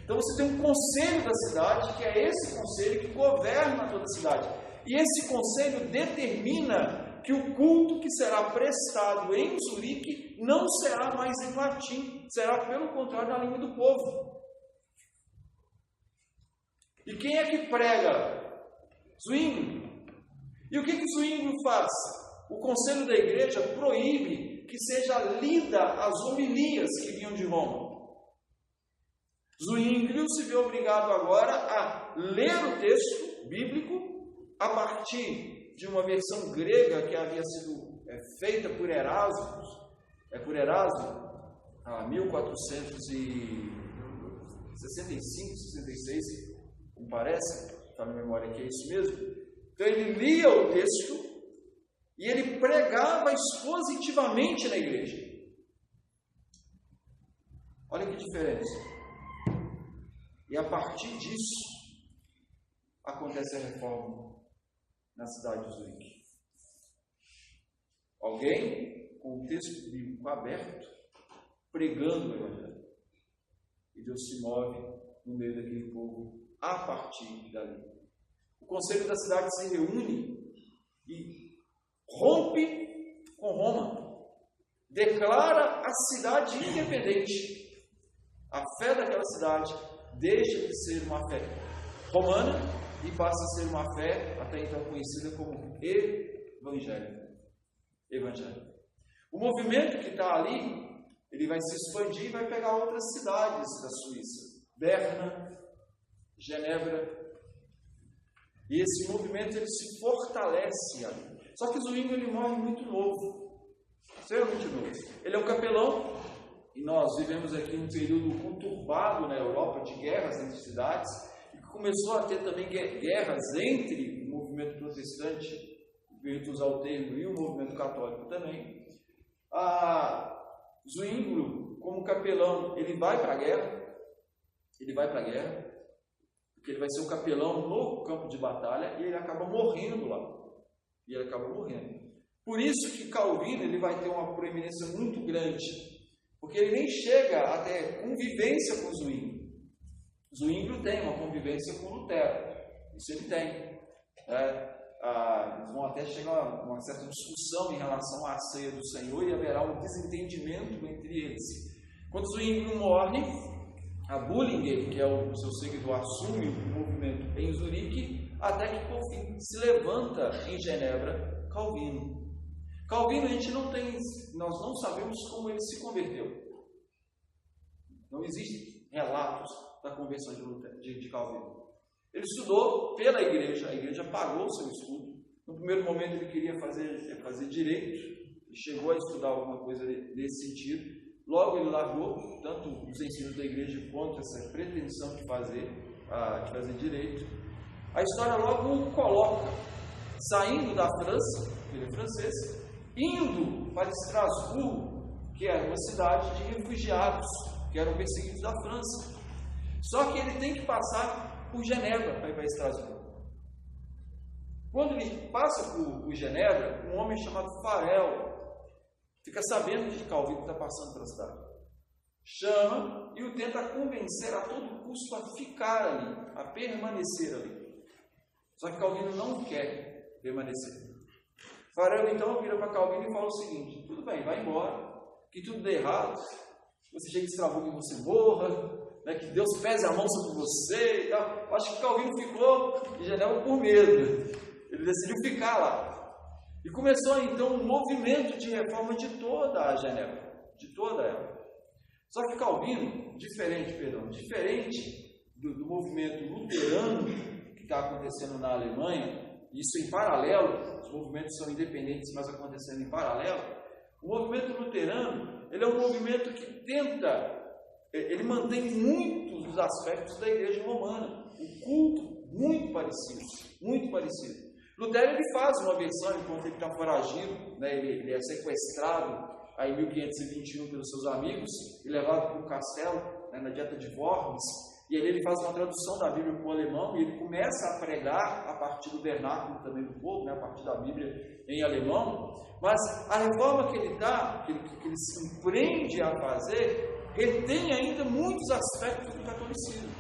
Então você tem um conselho da cidade, que é esse conselho que governa toda a cidade. E esse conselho determina que o culto que será prestado em Zurique não será mais em latim, será pelo contrário na língua do povo. E quem é que prega? Zwingli. E o que Zwingli faz? O conselho da igreja proíbe que seja lida as homilias que vinham de Roma. Zwingli se vê obrigado agora a ler o texto bíblico a partir de uma versão grega que havia sido feita por Erasmo, 1465, 66, me parece, está na memória que é isso mesmo. Então ele lia o texto e ele pregava expositivamente na igreja. Olha que diferença. E a partir disso, acontece a reforma na cidade de Zurique. Alguém com o texto bíblico aberto, pregando o Evangelho. E Deus se move no meio daquele povo a partir dali. O conselho da cidade se reúne e rompe com Roma, declara a cidade independente. A fé daquela cidade deixa de ser uma fé romana e passa a ser uma fé até então conhecida como evangélica. O movimento que está ali, ele vai se expandir e vai pegar outras cidades da Suíça: Berna, Genebra, E esse movimento ele se fortalece ali. Só que Zwinglio ele morre muito novo, extremamente novo. Ele é um capelão, e nós vivemos aqui um período conturbado na Europa de guerras entre cidades, e que começou a ter também guerras entre o movimento protestante, permito usar o termo, e o movimento católico também. Zwinglio, como capelão, ele vai para a guerra, porque ele vai ser um capelão no campo de batalha, e ele acaba morrendo lá. Por isso que Calvino ele vai ter uma proeminência muito grande, porque ele nem chega a ter convivência com Zwinglio. Zwinglio tem uma convivência com Lutero, isso ele tem. Eles vão até chegar a uma certa discussão em relação à ceia do Senhor e haverá um desentendimento entre eles. Quando Zwinglio morre, a Bullinger, que é o seu seguidor, assume o movimento em Zurique, até que por fim se levanta em Genebra Calvino. Calvino nós não sabemos como ele se converteu. Não existem relatos da conversão de Calvino. Ele estudou pela igreja, a igreja pagou o seu estudo. No primeiro momento ele queria fazer direito, e chegou a estudar alguma coisa nesse sentido. Logo ele largou tanto os ensinos da igreja quanto essa pretensão de fazer direito. A história logo o coloca saindo da França, ele é francês, indo para Estrasburgo, que era uma cidade de refugiados, que eram perseguidos da França. Só que ele tem que passar por Genebra para ir para Estrasburgo. Quando ele passa por Genebra, um homem chamado Farel fica sabendo de que Calvino está passando pela cidade. Chama e o tenta convencer a todo custo a ficar ali, a permanecer ali. Só que Calvino não quer permanecer. Farel então vira para Calvino e fala o seguinte: tudo bem, vai embora, que tudo dê errado, você chega de Estrasburgo e você morra, né, que Deus pese a mão sobre você e tal. Acho que Calvino ficou em Genebra por medo. Ele decidiu ficar lá. E começou então um movimento de reforma de toda a Genebra, de toda ela. Só que Calvino, diferente do movimento luterano que está acontecendo na Alemanha, isso em paralelo, os movimentos são independentes, mas acontecendo em paralelo, o movimento luterano, ele é um movimento que ele mantém muitos dos aspectos da igreja romana, o culto muito parecido. Lutero ele faz uma versão enquanto ele está foragido, né? Ele é sequestrado em 1521 pelos seus amigos e levado para um castelo, né, na dieta de Worms, e aí ele faz uma tradução da Bíblia para o alemão e ele começa a pregar a partir do vernáculo também do povo, né, a partir da Bíblia em alemão, mas a reforma que ele se empreende a fazer, retém ainda muitos aspectos do catolicismo.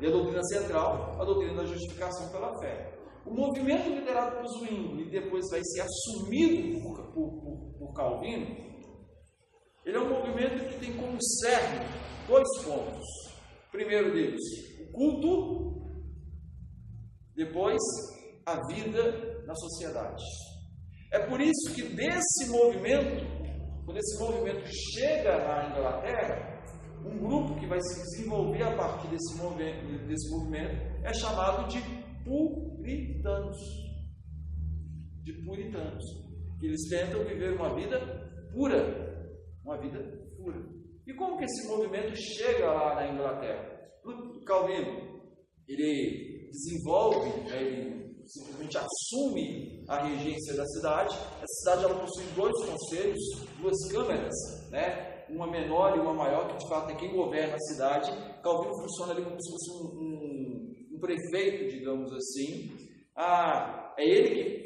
E a doutrina central, a doutrina da justificação pela fé. O movimento liderado por Zwinglio e depois vai ser assumido por Calvino, ele é um movimento que tem como cerne 2 pontos. Primeiro deles, o culto, depois a vida na sociedade. É por isso que desse movimento, quando esse movimento chega na Inglaterra, um grupo que vai se desenvolver a partir desse movimento é chamado de puritanos. Eles tentam viver uma vida pura. E como que esse movimento chega lá na Inglaterra? Calvino, ele desenvolve, ele simplesmente assume a regência da cidade. Essa cidade ela possui 2 conselhos, 2 câmaras, né? Uma menor e uma maior, que de fato é quem governa a cidade. Calvino funciona ali como se fosse um prefeito, digamos assim. É ele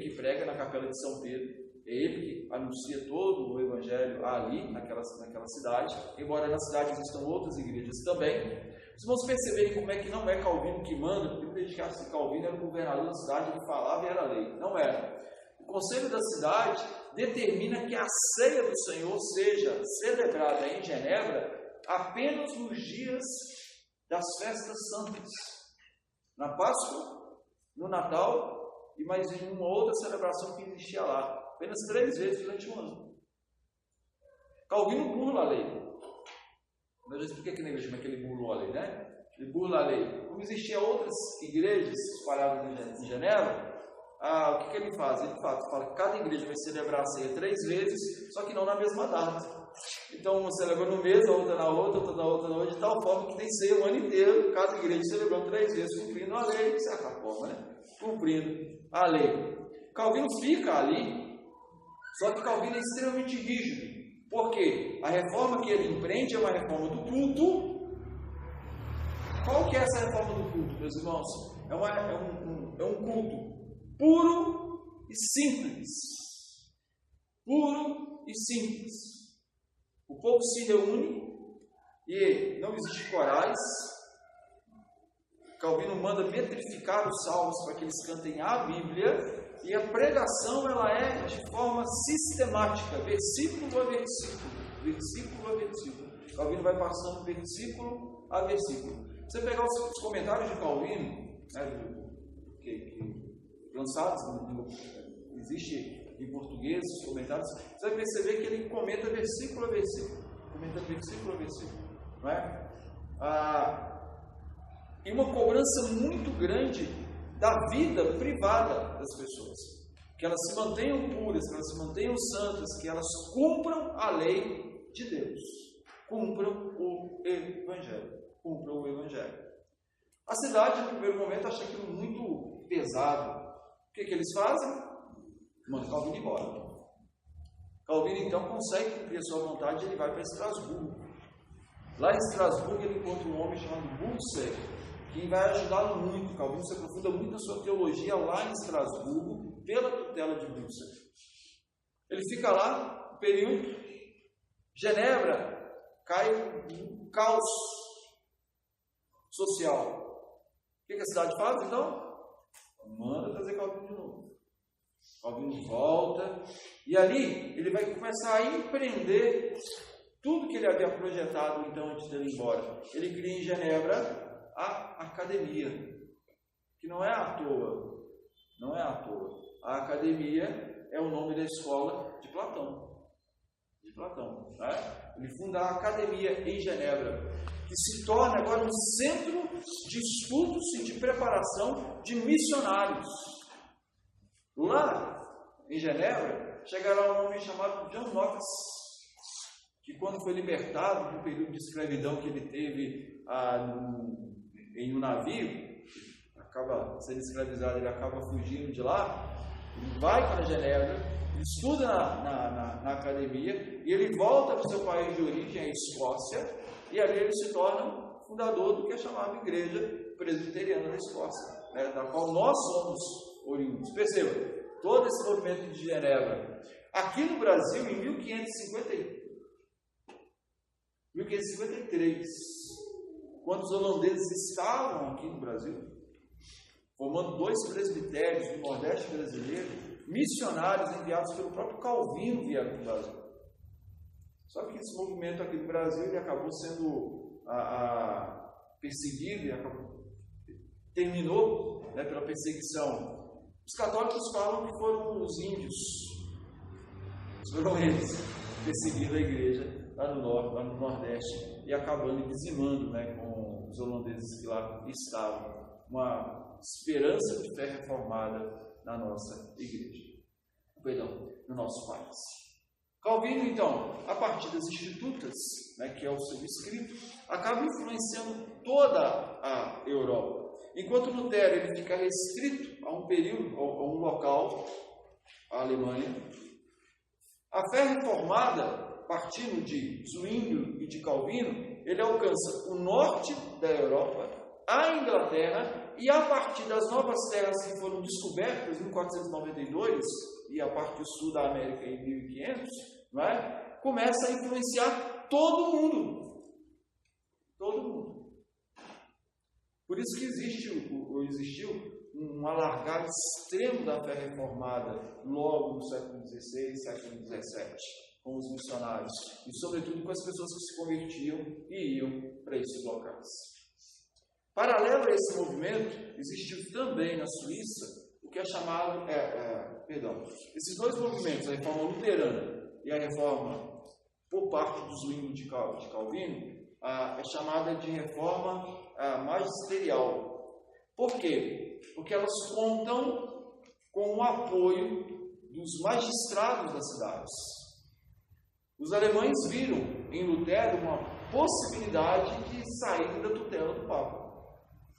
que prega na capela de São Pedro, é ele que anuncia todo o evangelho ali, naquela cidade, embora na cidade existam outras igrejas também. Vocês vão perceberem como é que não é Calvino que manda, porque muita gente acha que Calvino era o governador da cidade, ele falava e era lei. Não era. O conselho da cidade determina que a ceia do Senhor seja celebrada em Genebra apenas nos dias das festas santas. Na Páscoa, no Natal e mais em uma outra celebração que existia lá. Apenas 3 vezes durante o ano. Calvino burla a lei. Eu já expliquei aqui na igreja como é que ele burlou a lei, né? Ele burla a lei. Como existiam outras igrejas espalhadas em Genebra, o que ele faz? Ele fala que cada igreja vai celebrar a ceia 3 vezes, só que não na mesma data. Então, uma celebra no mês, a outra na outra, outra na outra, de tal forma que tem ceia o ano inteiro, cada igreja celebrando 3 vezes, cumprindo a lei, de certa forma, né? Cumprindo a lei. Calvino fica ali, só que Calvino é extremamente rígido. Por quê? A reforma que ele empreende é uma reforma do culto. Qual que é essa reforma do culto, meus irmãos? É um culto puro e simples. Puro e simples. O povo se reúne e não existe corais. Calvino manda metrificar os salmos para que eles cantem a Bíblia. E a pregação ela é de forma sistemática, versículo a versículo. Versículo a versículo. Calvino vai passando versículo a versículo. Você pegar os comentários de Calvino, né, lançados, existe em português os comentários, você vai perceber que ele comenta versículo a versículo. Comenta versículo a versículo. Não é? E uma cobrança muito grande da vida privada das pessoas. Que elas se mantenham puras, que elas se mantenham santas, que elas cumpram a lei de Deus. Cumpram o Evangelho. Cumpram o Evangelho. A cidade, no primeiro momento, acha aquilo muito pesado. O que eles fazem? Mandam Calvino embora. Calvino, então, consegue cumprir a sua vontade e ele vai para Estrasburgo. Lá em Estrasburgo, ele encontra um homem chamado Bulser, que vai ajudá-lo muito. Calvino se aprofunda muito na sua teologia lá em Estrasburgo, pela tutela de Bulser. Ele fica lá, um período. Genebra cai um caos social. O que a cidade faz, então? Manda trazer Calvino de novo. Calvino volta, e ali ele vai começar a empreender tudo que ele havia projetado, então, antes de ir embora. Ele cria em Genebra a academia, que não é à toa. Não é à toa. A academia é o nome da escola de Platão. Né? Ele funda a academia em Genebra, que se torna agora um centro de estudos e de preparação de missionários. Lá em Genebra chegará um homem chamado John Knox, que quando foi libertado do período de escravidão que ele teve em um navio, acaba sendo escravizado, ele acaba fugindo de lá, ele vai para Genebra, ele estuda na academia, e ele volta para o seu país de origem, a Escócia, e ali ele se torna fundador do que é chamado Igreja Presbiteriana da Escócia, né, da qual nós somos oriundos. Perceba, todo esse movimento de Genebra. Aqui no Brasil, em 1553, quando os holandeses estavam aqui no Brasil, formando 2 presbitérios no Nordeste brasileiro, missionários enviados pelo próprio Calvino vieram para o Brasil. Só que esse movimento aqui no Brasil ele acabou sendo perseguido, terminou, né, pela perseguição. Os católicos falam que foram os índios, foram eles perseguindo a igreja lá no norte, lá no Nordeste, e acabando dizimando, né, com os holandeses que lá estavam. Uma esperança de fé reformada na nossa igreja. No nosso país. Calvino, então, a partir das Institutas, né, que é o seu escrito, acaba influenciando toda a Europa. Enquanto Lutero ele fica restrito a um período, a um local, a Alemanha, a fé reformada, partindo de Zwinglio e de Calvino, ele alcança o norte da Europa, a Inglaterra, e a partir das novas terras que foram descobertas em 1492 e a parte sul da América em 1500, não é? Começa a influenciar todo mundo. Todo mundo. Por isso que existiu um alargar extremo da fé reformada logo no século XVI, século XVII, com os missionários e, sobretudo, com as pessoas que se convertiam e iam para esses locais. Paralelo a esse movimento, existiu também na Suíça o que é chamado, esses 2 movimentos, a reforma luterana e a reforma por parte do Zwinglio de Calvino, é chamada de reforma magisterial. Por quê? Porque elas contam com o apoio dos magistrados das cidades. Os alemães viram em Lutero uma possibilidade de sair da tutela do Papa.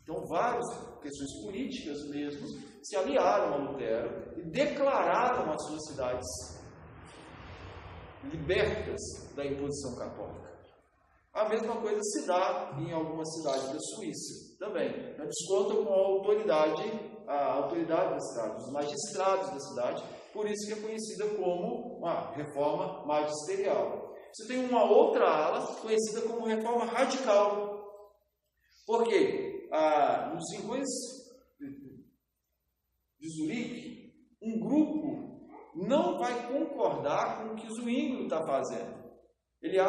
Então, várias questões políticas mesmo se aliaram a Lutero e declararam as suas cidades libertas da imposição católica. A mesma coisa se dá em algumas cidades da Suíça também. Eles contam com a autoridade da cidade, os magistrados da cidade, por isso que é conhecida como uma reforma magisterial. Você tem uma outra ala conhecida como reforma radical. Por quê? Nos rincões de Zurique, um grupo não vai concordar com o que Zwinglio está fazendo. Eles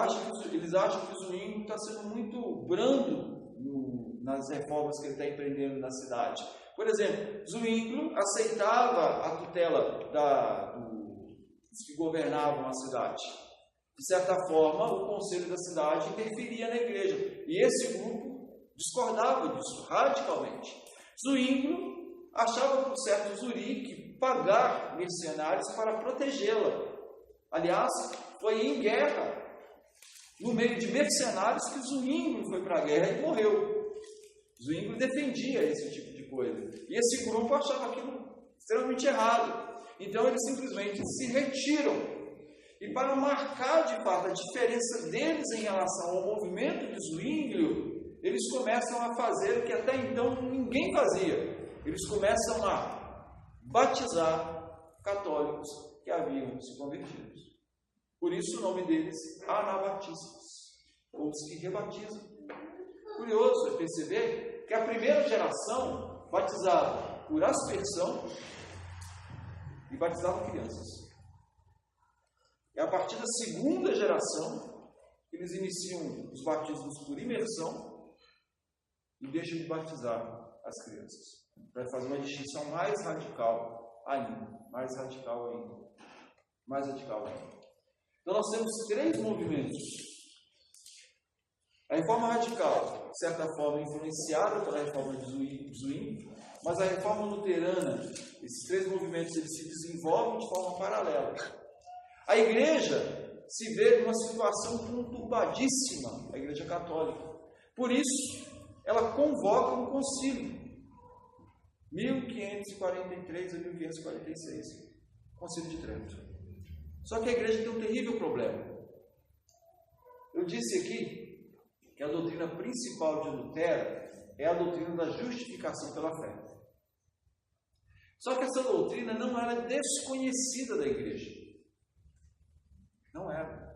acham que Zwinglio está sendo muito brando nas reformas que ele está empreendendo na cidade. Por exemplo, Zwinglio aceitava a tutela dos que governavam a cidade. De certa forma, o conselho da cidade interferia na igreja. E esse grupo discordava disso radicalmente. Zwinglio achava por certo Zurique pagar mercenários para protegê-la. Aliás, foi em guerra, no meio de mercenários, que Zwinglio foi para a guerra e morreu. Zwinglio defendia esse tipo de coisa. E esse grupo achava aquilo extremamente errado. Então, eles simplesmente se retiram. E para marcar, de fato, a diferença deles em relação ao movimento de Zwinglio, eles começam a fazer o que até então ninguém fazia. Eles começam a batizar católicos que haviam se convertido. Por isso o nome deles, anabatistas, ou os que rebatizam. Curioso é perceber que a primeira geração batizava por aspersão e batizava crianças. É a partir da segunda geração que eles iniciam os batismos por imersão e deixam de batizar as crianças. Para fazer uma distinção mais radical ainda. Mais radical ainda. Então nós temos três movimentos. A reforma radical, de certa forma, influenciada pela reforma de Zwinglio, mas a reforma luterana, esses três movimentos, eles se desenvolvem de forma paralela. A igreja se vê numa situação conturbadíssima, a igreja católica. Por isso, ela convoca um concílio. 1543 a 1546, Concílio de Trento. Só que a igreja tem um terrível problema. Eu disse aqui que a doutrina principal de Lutero é a doutrina da justificação pela fé. Só que essa doutrina não era desconhecida da igreja. Não era.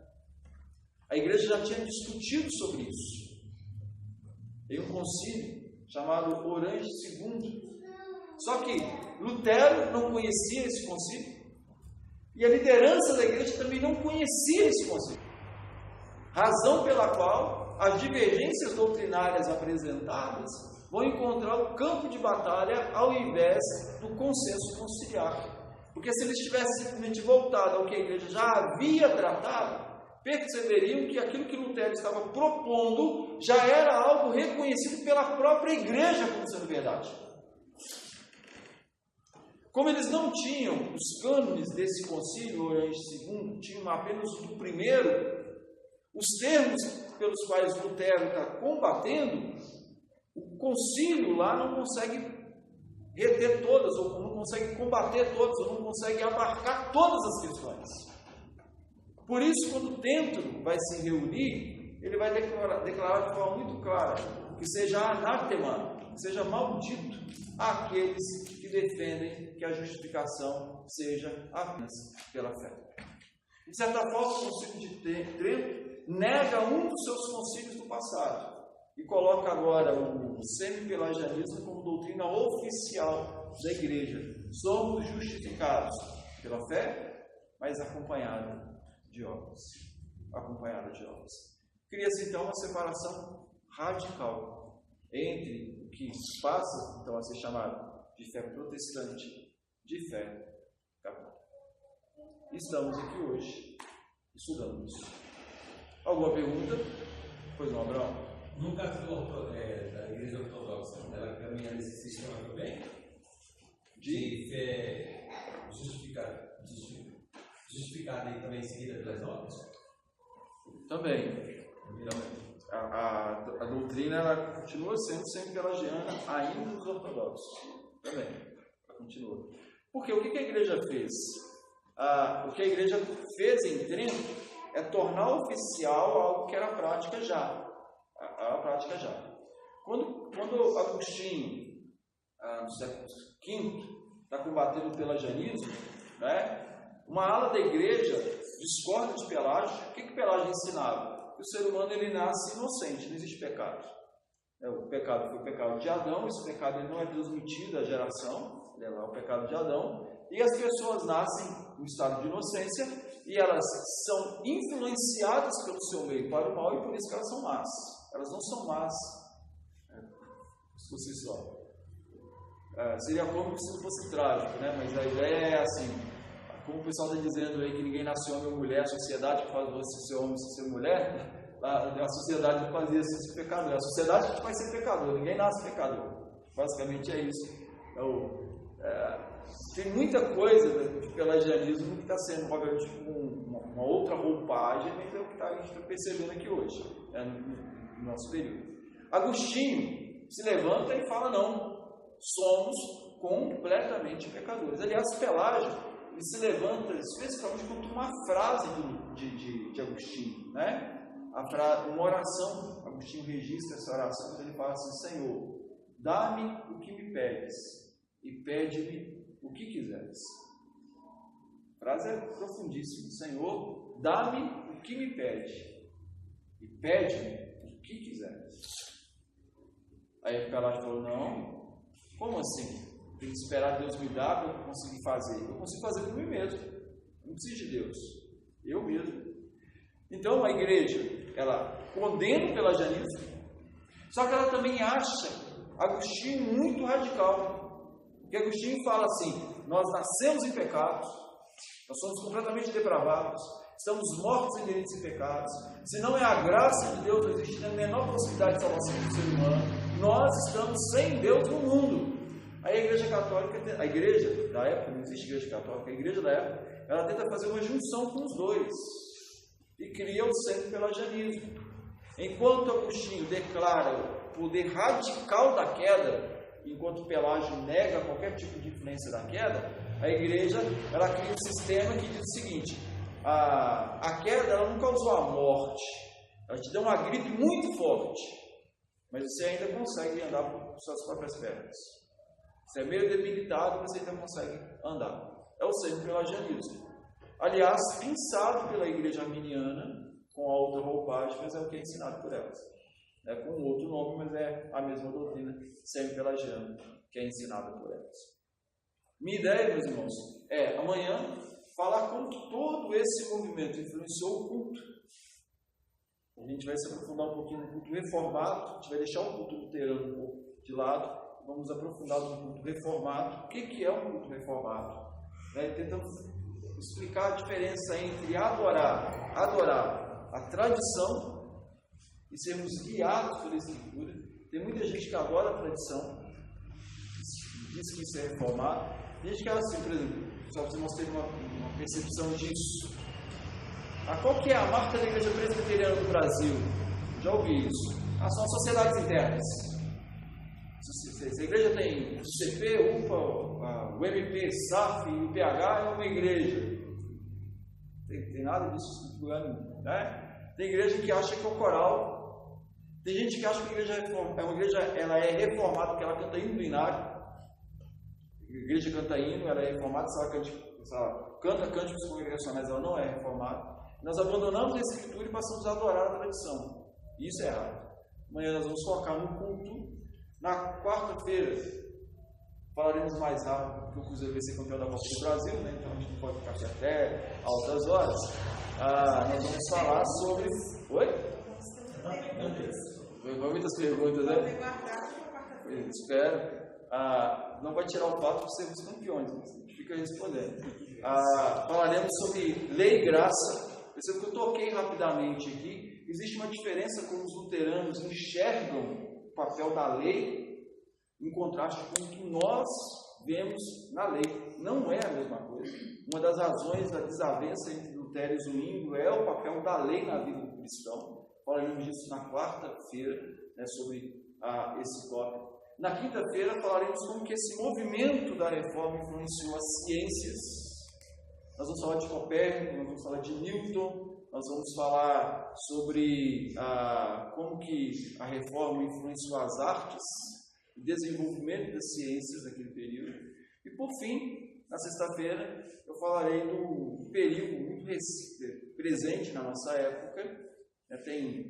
A igreja já tinha discutido sobre isso. Em um concílio chamado Orange II. Só que Lutero não conhecia esse concílio e a liderança da igreja também não conhecia esse concílio. Razão pela qual as divergências doutrinárias apresentadas vão encontrar o campo de batalha ao invés do consenso conciliar. Porque se eles tivessem simplesmente voltado ao que a igreja já havia tratado, perceberiam que aquilo que Lutero estava propondo já era algo reconhecido pela própria igreja como sendo verdade. Como eles não tinham os cânones desse concílio, Orange II, tinham apenas o do primeiro, os termos pelos quais Lutero está combatendo, o concílio lá não consegue reter todas, ou não consegue combater todas, ou não consegue abarcar todas as questões. Por isso, quando o Tento vai se reunir, ele vai declarar de forma muito clara que seja anátema, que seja maldito aqueles que defendem que a justificação seja apenas pela fé. De certa forma, o Concílio de Trento nega um dos seus concílios do passado e coloca agora o semi-pelagianismo como doutrina oficial da igreja. Somos justificados pela fé, mas acompanhada de obras. Cria-se então uma separação radical entre o que passa então a ser chamado de fé protestante, de fé católica. Estamos aqui hoje estudando isso. Alguma pergunta? Pois não, Abraão? No caso da Igreja Ortodoxa, ela caminha nesse sistema também? De fé justificada e também seguida pelas obras? Também. A doutrina ela continua sendo sempre pelagiana, ainda dos ortodoxos. Também. Ela continua. Porque o que a igreja fez? O que a igreja fez em Trento é tornar oficial algo que era prática já. A prática já. Quando Agostinho, no século V, está combatendo o pelagianismo, né? Uma ala da igreja discorda de Pelágio. O que Pelágio ensinava? Que o ser humano ele nasce inocente, não existe pecado. O pecado foi o pecado de Adão, esse pecado ele não é transmitido à geração, ele é lá o pecado de Adão, e as pessoas nascem em estado de inocência e elas são influenciadas pelo seu meio para o mal e por isso que elas são más. Elas não são más por si só. Seria como se não fosse trágico, né? Mas a ideia é assim, como o pessoal está dizendo aí que ninguém nasce homem ou mulher, a sociedade que faz você ser homem e ser mulher, a sociedade fazia ser pecador. A sociedade que vai ser pecador, ninguém nasce pecador. Basicamente é isso. Tem muita coisa de pelagianismo que está sendo, obviamente, com uma outra roupagem, mas é o que a gente está percebendo aqui hoje, no nosso período. Agostinho se levanta e fala, não, somos completamente pecadores. Aliás, Pelágio ele se levanta especificamente contra uma frase de Agostinho, né? Uma oração. Agostinho registra essa oração, ele fala assim, Senhor, dá-me o que me pedes e pede-me o que quiseres. A frase é profundíssima. Senhor, dá-me o que me pede e pede-me o que quiseres. Aí o Pelágio falou, não, como assim? Tem que esperar Deus me dar para eu conseguir fazer. Eu consigo fazer por mim mesmo. Não preciso de Deus. Eu mesmo. Então a igreja, ela condena o pelagianismo, só que ela também acha Agostinho muito radical. Porque Agostinho fala assim, nós nascemos em pecados, nós somos completamente depravados, estamos mortos em delitos e pecados. Se não é a graça de Deus, não existe a menor possibilidade de salvação do ser humano. Nós estamos sem Deus no mundo. Aí a igreja católica, a igreja da época, não existe igreja católica, a igreja da época, ela tenta fazer uma junção com os dois e cria o centro pelagianismo. Enquanto Agostinho declara o poder radical da queda, enquanto Pelágio nega qualquer tipo de influência da queda, a igreja ela cria um sistema que diz o seguinte, a queda ela não causou a morte, ela te deu uma gripe muito forte, mas você ainda consegue andar por suas próprias pernas. Você é meio debilitado, mas você ainda consegue andar. É o centro pelagianismo. Aliás, pensado pela igreja arminiana, com a outra roupagem, mas é o que é ensinado por elas. É com outro nome, mas é a mesma doutrina, sempre pelagiana, que é ensinada por elas. Minha ideia, meus irmãos, é amanhã falar como todo esse movimento influenciou o culto. A gente vai se aprofundar um pouquinho no culto reformado, a gente vai deixar o culto luterano um pouco de lado, vamos aprofundar no culto reformado. O que é um culto reformado? Tentamos explicar a diferença entre adorar a tradição e sermos guiados pela Escritura. Tem muita gente que adora a tradição, diz que isso é reformado. Tem gente que é assim, por exemplo, só para vocês terem uma percepção disso. Qual que é a marca da Igreja Presbiteriana do Brasil? Já ouvi isso. São as sociedades internas. Se a igreja tem o CP, UPA, o MP, SAF e o PH, é uma igreja. Tem nada disso no lugar nenhum, né? Tem igreja que acha que é o coral. Tem gente que acha que a igreja é uma igreja, ela é reformada porque ela canta hino do inário. A igreja canta hino, ela é reformada, se ela canta cânticos congregacionais, ela não é reformada. Nós abandonamos a Escritura e passamos a adorar a tradição. E isso é errado. Amanhã nós vamos focar no culto. Na quarta-feira, falaremos mais rápido, porque o Cruzeiro vai ser campeão da Copa do Brasil, né? Então a gente não pode ficar aqui até altas horas. Nós vamos falar sobre... Oi? Vamos muitas perguntas, né? Espero. Não vai tirar o fato de sermos campeões, mas a gente fica respondendo. Falaremos sobre lei e graça. O Perceba que eu toquei rapidamente aqui. Existe uma diferença como os luteranos enxergam o papel da lei em contraste com o que nós vemos na lei. Não é a mesma coisa. Uma das razões da desavença entre Lutero e Zwinglio é o papel da lei na vida do cristão. Falaremos disso na quarta-feira, né, sobre esse tópico. Na quinta-feira falaremos como que esse movimento da reforma influenciou as ciências. Nós vamos falar de Copérnico, nós vamos falar de Newton, nós vamos falar sobre como que a reforma influenciou as artes, o desenvolvimento das ciências naquele período. E por fim, na sexta-feira, eu falarei do perigo muito presente na nossa época. Tem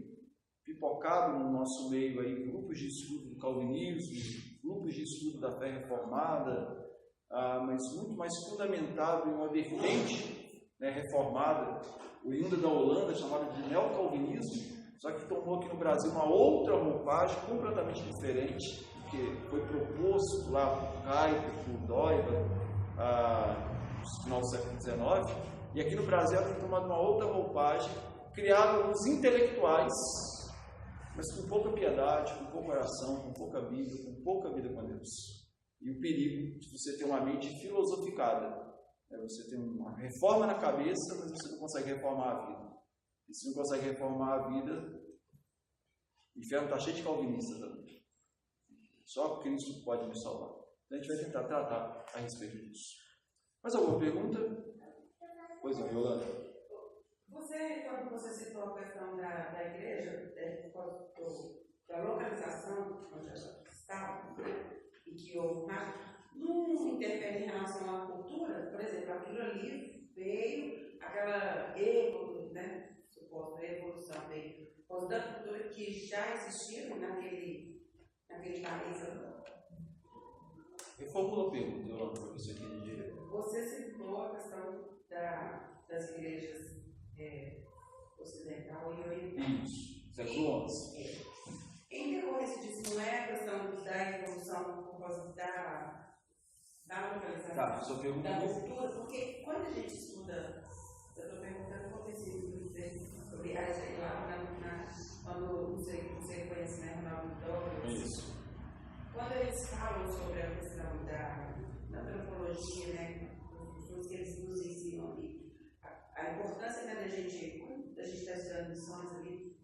pipocado no nosso meio aí grupos de estudo do calvinismo, grupos de estudo da fé reformada, mas muito mais fundamentado em uma vertente, né, reformada, oriunda da Holanda, chamada de neocalvinismo, só que tomou aqui no Brasil uma outra roupagem completamente diferente, que foi proposto lá por Kuyper, por Deuber, no final do século XIX, e aqui no Brasil ela tem tomado uma outra roupagem, criada pelos intelectuais, mas com pouca piedade, com pouca oração, com pouca vida com Deus. E o perigo de você ter uma mente filosoficada. Você tem uma reforma na cabeça, mas você não consegue reformar a vida. E se não consegue reformar a vida, o inferno está cheio de calvinistas também. Só Cristo pode nos salvar. Então a gente vai tentar tratar a respeito disso. Mais alguma pergunta? Pois não, Yolanda. Quando você citou a questão da igreja, da localização onde ela estava, e que houve não interfere em relação à cultura, por exemplo, aquilo ali veio, aquela suposta evolução veio da cultura que já existia naquele país. Reformula a pergunta, Yolanda, para você entender. Você citou a questão das igrejas ocidental e oriental. Isso, século XI. Em decorrência disso, não é a questão da evolução por causa da localização, da cultura, porque quando a gente estuda, eu estou perguntando por sobre a gente lá quando você conhece, né, Ronaldo Douglas. Isso. Quando eles falam sobre a questão da antropologia, né, os que eles nos ensinam ali, a importância, né, da gente estar estudando missões ali,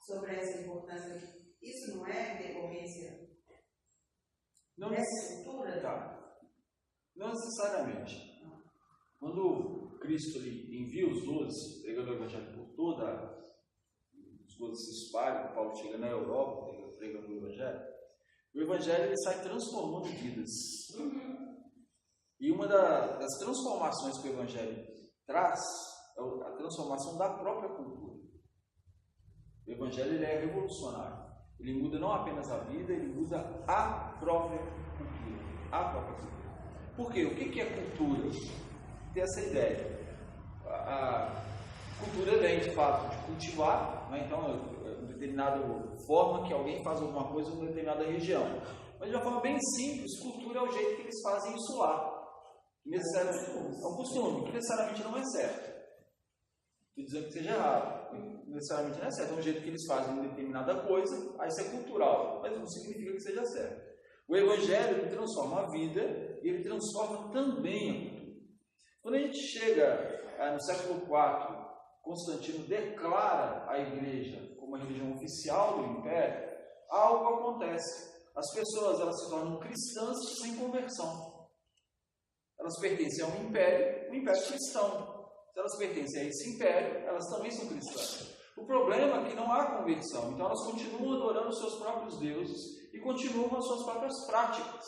sobre essa importância, isso não é decorrência dessa cultura? Tá. Não necessariamente. Quando Cristo envia os 12, pregando o Evangelho por toda, os 12 se espalham, Paulo chega na Europa, pregando o Evangelho ele sai transformando vidas. E uma das transformações que o Evangelho traz é a transformação da própria cultura. O Evangelho ele é revolucionário. Ele muda não apenas a vida, ele muda a própria cultura. Por quê? O que é cultura? Tem essa ideia. A cultura vem de fato de cultivar, né? Então, uma determinada forma que alguém faz alguma coisa em uma determinada região. Mas de uma forma bem simples, cultura é o jeito que eles fazem isso lá. É um costume, que necessariamente não é certo. Estou dizendo que seja errado. Necessariamente não é certo. É um jeito que eles fazem uma determinada coisa, aí isso é cultural, mas não significa que seja certo. O Evangelho ele transforma a vida e ele transforma também a cultura. Quando a gente chega no século IV, Constantino declara a Igreja como a religião oficial do Império, algo acontece. As pessoas elas se tornam cristãs sem conversão. Elas pertencem a um império cristão. Se elas pertencem a esse império, elas também são cristãs. O problema é que não há conversão, então elas continuam adorando os seus próprios deuses e continuam com as suas próprias práticas.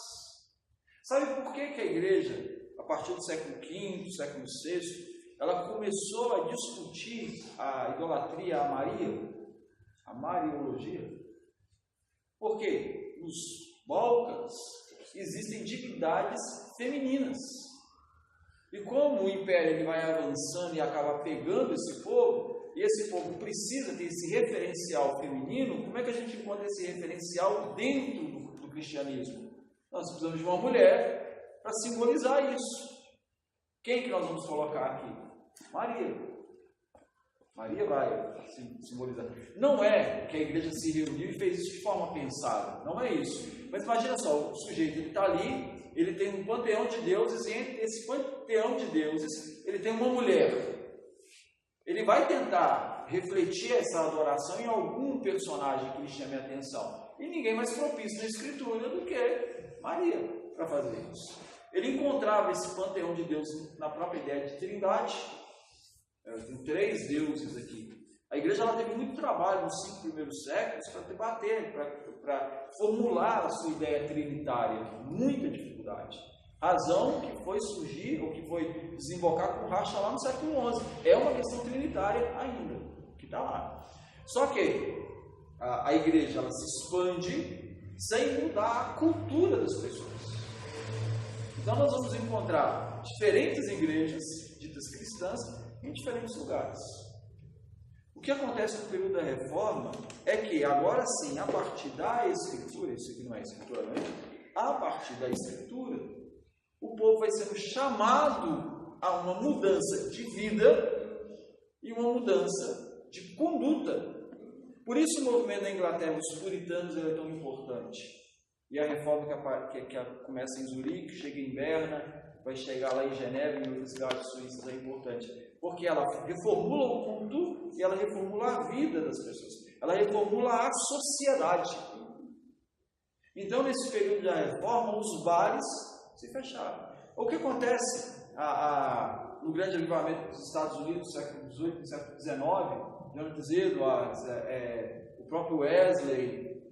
Sabe por que a Igreja, a partir do século V, do século VI, ela começou a discutir a idolatria a Maria, a mariologia? Porque nos Balcãs existem divindades femininas. E como o império ele vai avançando e acaba pegando esse povo, e esse povo precisa ter esse referencial feminino, como é que a gente encontra esse referencial dentro do cristianismo? Nós precisamos de uma mulher para simbolizar isso. Quem que nós vamos colocar aqui? Maria. Maria vai simbolizar. Não é que a igreja se reuniu e fez isso de forma pensada. Não é isso. Mas imagina só, o sujeito está ali, ele tem um panteão de deuses, e entre esse panteão de deuses, ele tem uma mulher. Ele vai tentar refletir essa adoração em algum personagem que lhe chame a atenção. E ninguém mais propício na Escritura do que Maria para fazer isso. Ele encontrava esse panteão de deuses na própria ideia de trindade. Tem 3 deuses aqui. A igreja ela teve muito trabalho nos 5 primeiros séculos para debater, para formular a sua ideia trinitária. Muita dificuldade. Razão que foi surgir, ou que foi desembocar com racha lá no século XI. É uma questão trinitária ainda, que está lá. Só que a igreja ela se expande sem mudar a cultura das pessoas. Então nós vamos encontrar diferentes igrejas ditas cristãs em diferentes lugares. O que acontece no período da Reforma é que agora sim, a partir da Escritura, isso aqui não é Escritura, não é? A partir da Escritura, o povo vai sendo chamado a uma mudança de vida e uma mudança de conduta. Por isso o movimento da Inglaterra, os puritanos, é tão importante. E a reforma que começa em Zurique, chega em Berna, vai chegar lá em Genebra e em outras cidades suíças é importante. Porque ela reformula o culto e ela reformula a vida das pessoas. Ela reformula a sociedade. Então, nesse período da reforma, os bares se fecharam. O que acontece no grande avivamento dos Estados Unidos, no século XVIII, no século XIX, Jonathan Edwards, o próprio Wesley,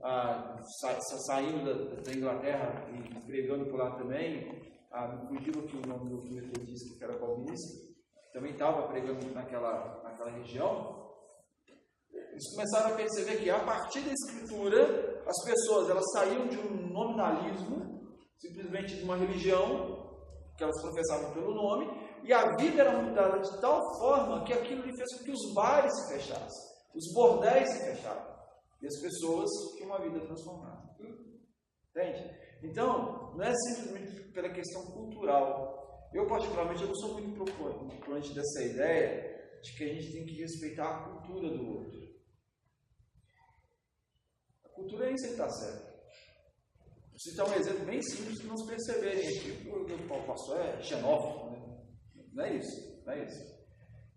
saindo da Inglaterra e pregando por lá também, me fugiu aqui o nome do metodista que era calvinista, também estava pregando naquela região. Eles começaram a perceber que a partir da Escritura as pessoas elas saíam de um nominalismo, simplesmente de uma religião que elas professavam pelo nome, e a vida era mudada de tal forma que aquilo lhe fez com que os bares se fechassem, os bordéis se fecharam, e as pessoas tinham uma vida transformada. Entende? Então, não é simplesmente pela questão cultural. Eu, particularmente, eu não sou muito proponente dessa ideia de que a gente tem que respeitar a cultura do outro. A cultura é isso que está certo. Vou citar um exemplo bem simples para nós perceberem aqui. O pastor é xenófobo, né? Não é isso, não é isso.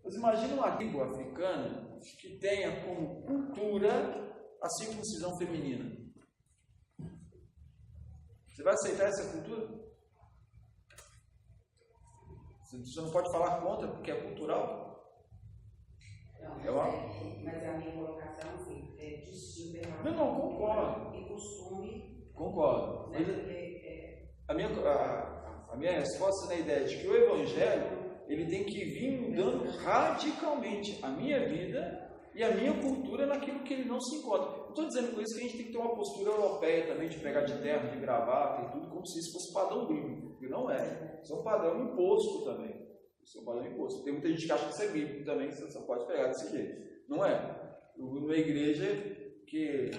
Mas imagina uma tribo africana que tenha como cultura a circuncisão feminina. Você vai aceitar essa cultura? Você não pode falar contra porque é cultural? Não, mas a minha colocação assim, é distinta. Não, concordo. E costume. Concordo. Né, a minha resposta é na ideia de que o Evangelho ele tem que vir mudando radicalmente a minha vida e a minha cultura naquilo que ele não se encontra. Não estou dizendo com isso que a gente tem que ter uma postura europeia também, de pegar de terno, de gravata e tudo, como se isso fosse padrão bíblico, porque não é. Isso é um padrão imposto também. Isso é um padrão imposto. Tem muita gente que acha que isso é bíblico também, que você só pode pegar desse jeito. Não é. Eu fui numa igreja que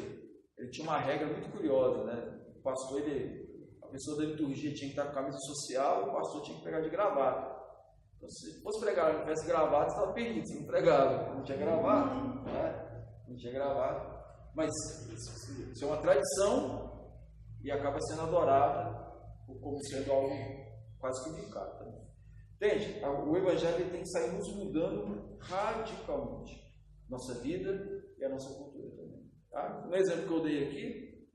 ele tinha uma regra muito curiosa, né? O pastor, a pessoa da liturgia tinha que estar com camisa social e o pastor tinha que pegar de gravata. Então, se fosse pregar e não tivesse gravata, você estava perdido, você não pregava. Não tinha gravata, né? Não tinha gravata. Mas isso é uma tradição e acaba sendo adorada como sendo algo quase que indicado. Tá? Entende? O Evangelho tem que sair nos mudando radicalmente nossa vida e a nossa cultura também. Tá? Um exemplo que eu dei aqui,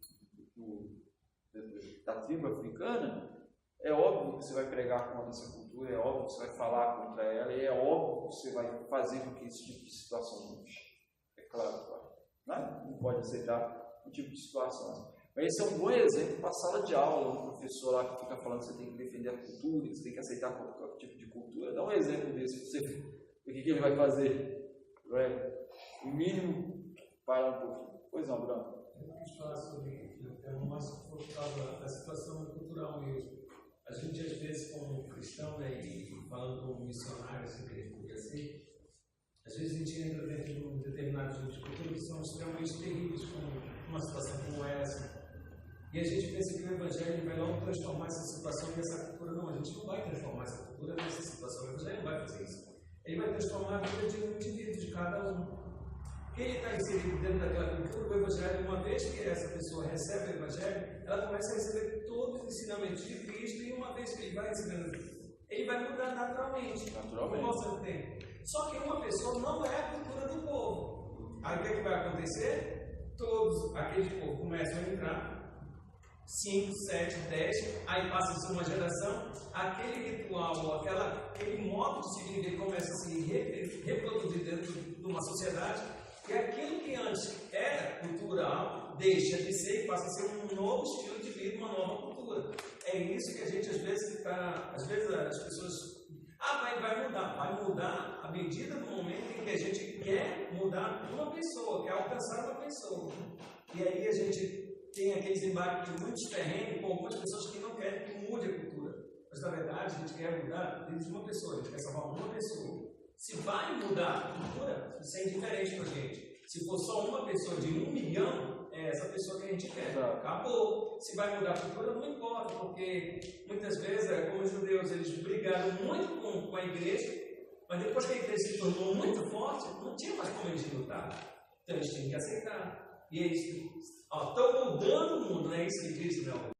da tribo africana, é óbvio que você vai pregar contra essa cultura, é óbvio que você vai falar contra ela, e é óbvio que você vai fazer com que esse tipo de situação mude. É claro, claro. Não pode aceitar um tipo de situação. Mas esse é um bom exemplo para a sala de aula, um professor lá que fica falando que você tem que defender a cultura, que você tem que aceitar qualquer tipo de cultura. Dá um exemplo desse para você ver o que ele vai fazer. No mínimo, para um pouquinho. Pois não, Bruno. Eu quis falar sobre mais confortável da situação cultural mesmo. A gente, às vezes, como cristão, né, e falando como missionário, assim que a gente podia ser, às vezes a gente entra dentro de um determinado tipo de cultura que são extremamente terríveis, como uma situação como essa. E a gente pensa que o Evangelho vai logo transformar essa situação nessa cultura. Não, a gente não vai transformar essa cultura nessa situação. O Evangelho não vai fazer isso. ele vai transformar a vida de um indivíduo, de cada um. Ele está inserido dentro daquela cultura. O Evangelho, uma vez que essa pessoa recebe o Evangelho, ela começa a receber todos os ensinamentos de Cristo, e uma vez que ele vai recebendo, ele vai mudar naturalmente. Com o tempo. Só que uma pessoa não é a cultura do povo. Aí o que, é que vai acontecer? Todos aqueles povos começam a entrar, 5, 7, 10, aí passa a ser uma geração, aquele ritual, aquele modo de se viver começa a se reproduzir dentro de uma sociedade, e aquilo que antes era cultural deixa de ser e passa a ser um novo estilo de vida, uma nova cultura. É isso que a gente às vezes está, às vezes as pessoas, vai mudar à medida do momento em que a gente quer mudar uma pessoa, quer alcançar uma pessoa. E aí a gente tem aqueles embates de muitos terrenos com algumas pessoas que não querem que mude a cultura. Mas, na verdade, a gente quer mudar desde uma pessoa, a gente quer salvar uma pessoa. Se vai mudar a cultura, isso é indiferente para a gente. Se for só uma pessoa de 1 milhão, é essa pessoa que a gente quer. Acabou. Se vai mudar a cultura, não importa, porque muitas vezes, como os judeus, eles brigaram muito com a igreja, mas depois que a igreja se tornou muito forte, não tinha mais como eles lutar. Então, eles tinham que aceitar. E é isso. Estão mudando o mundo, não é isso que diz, não.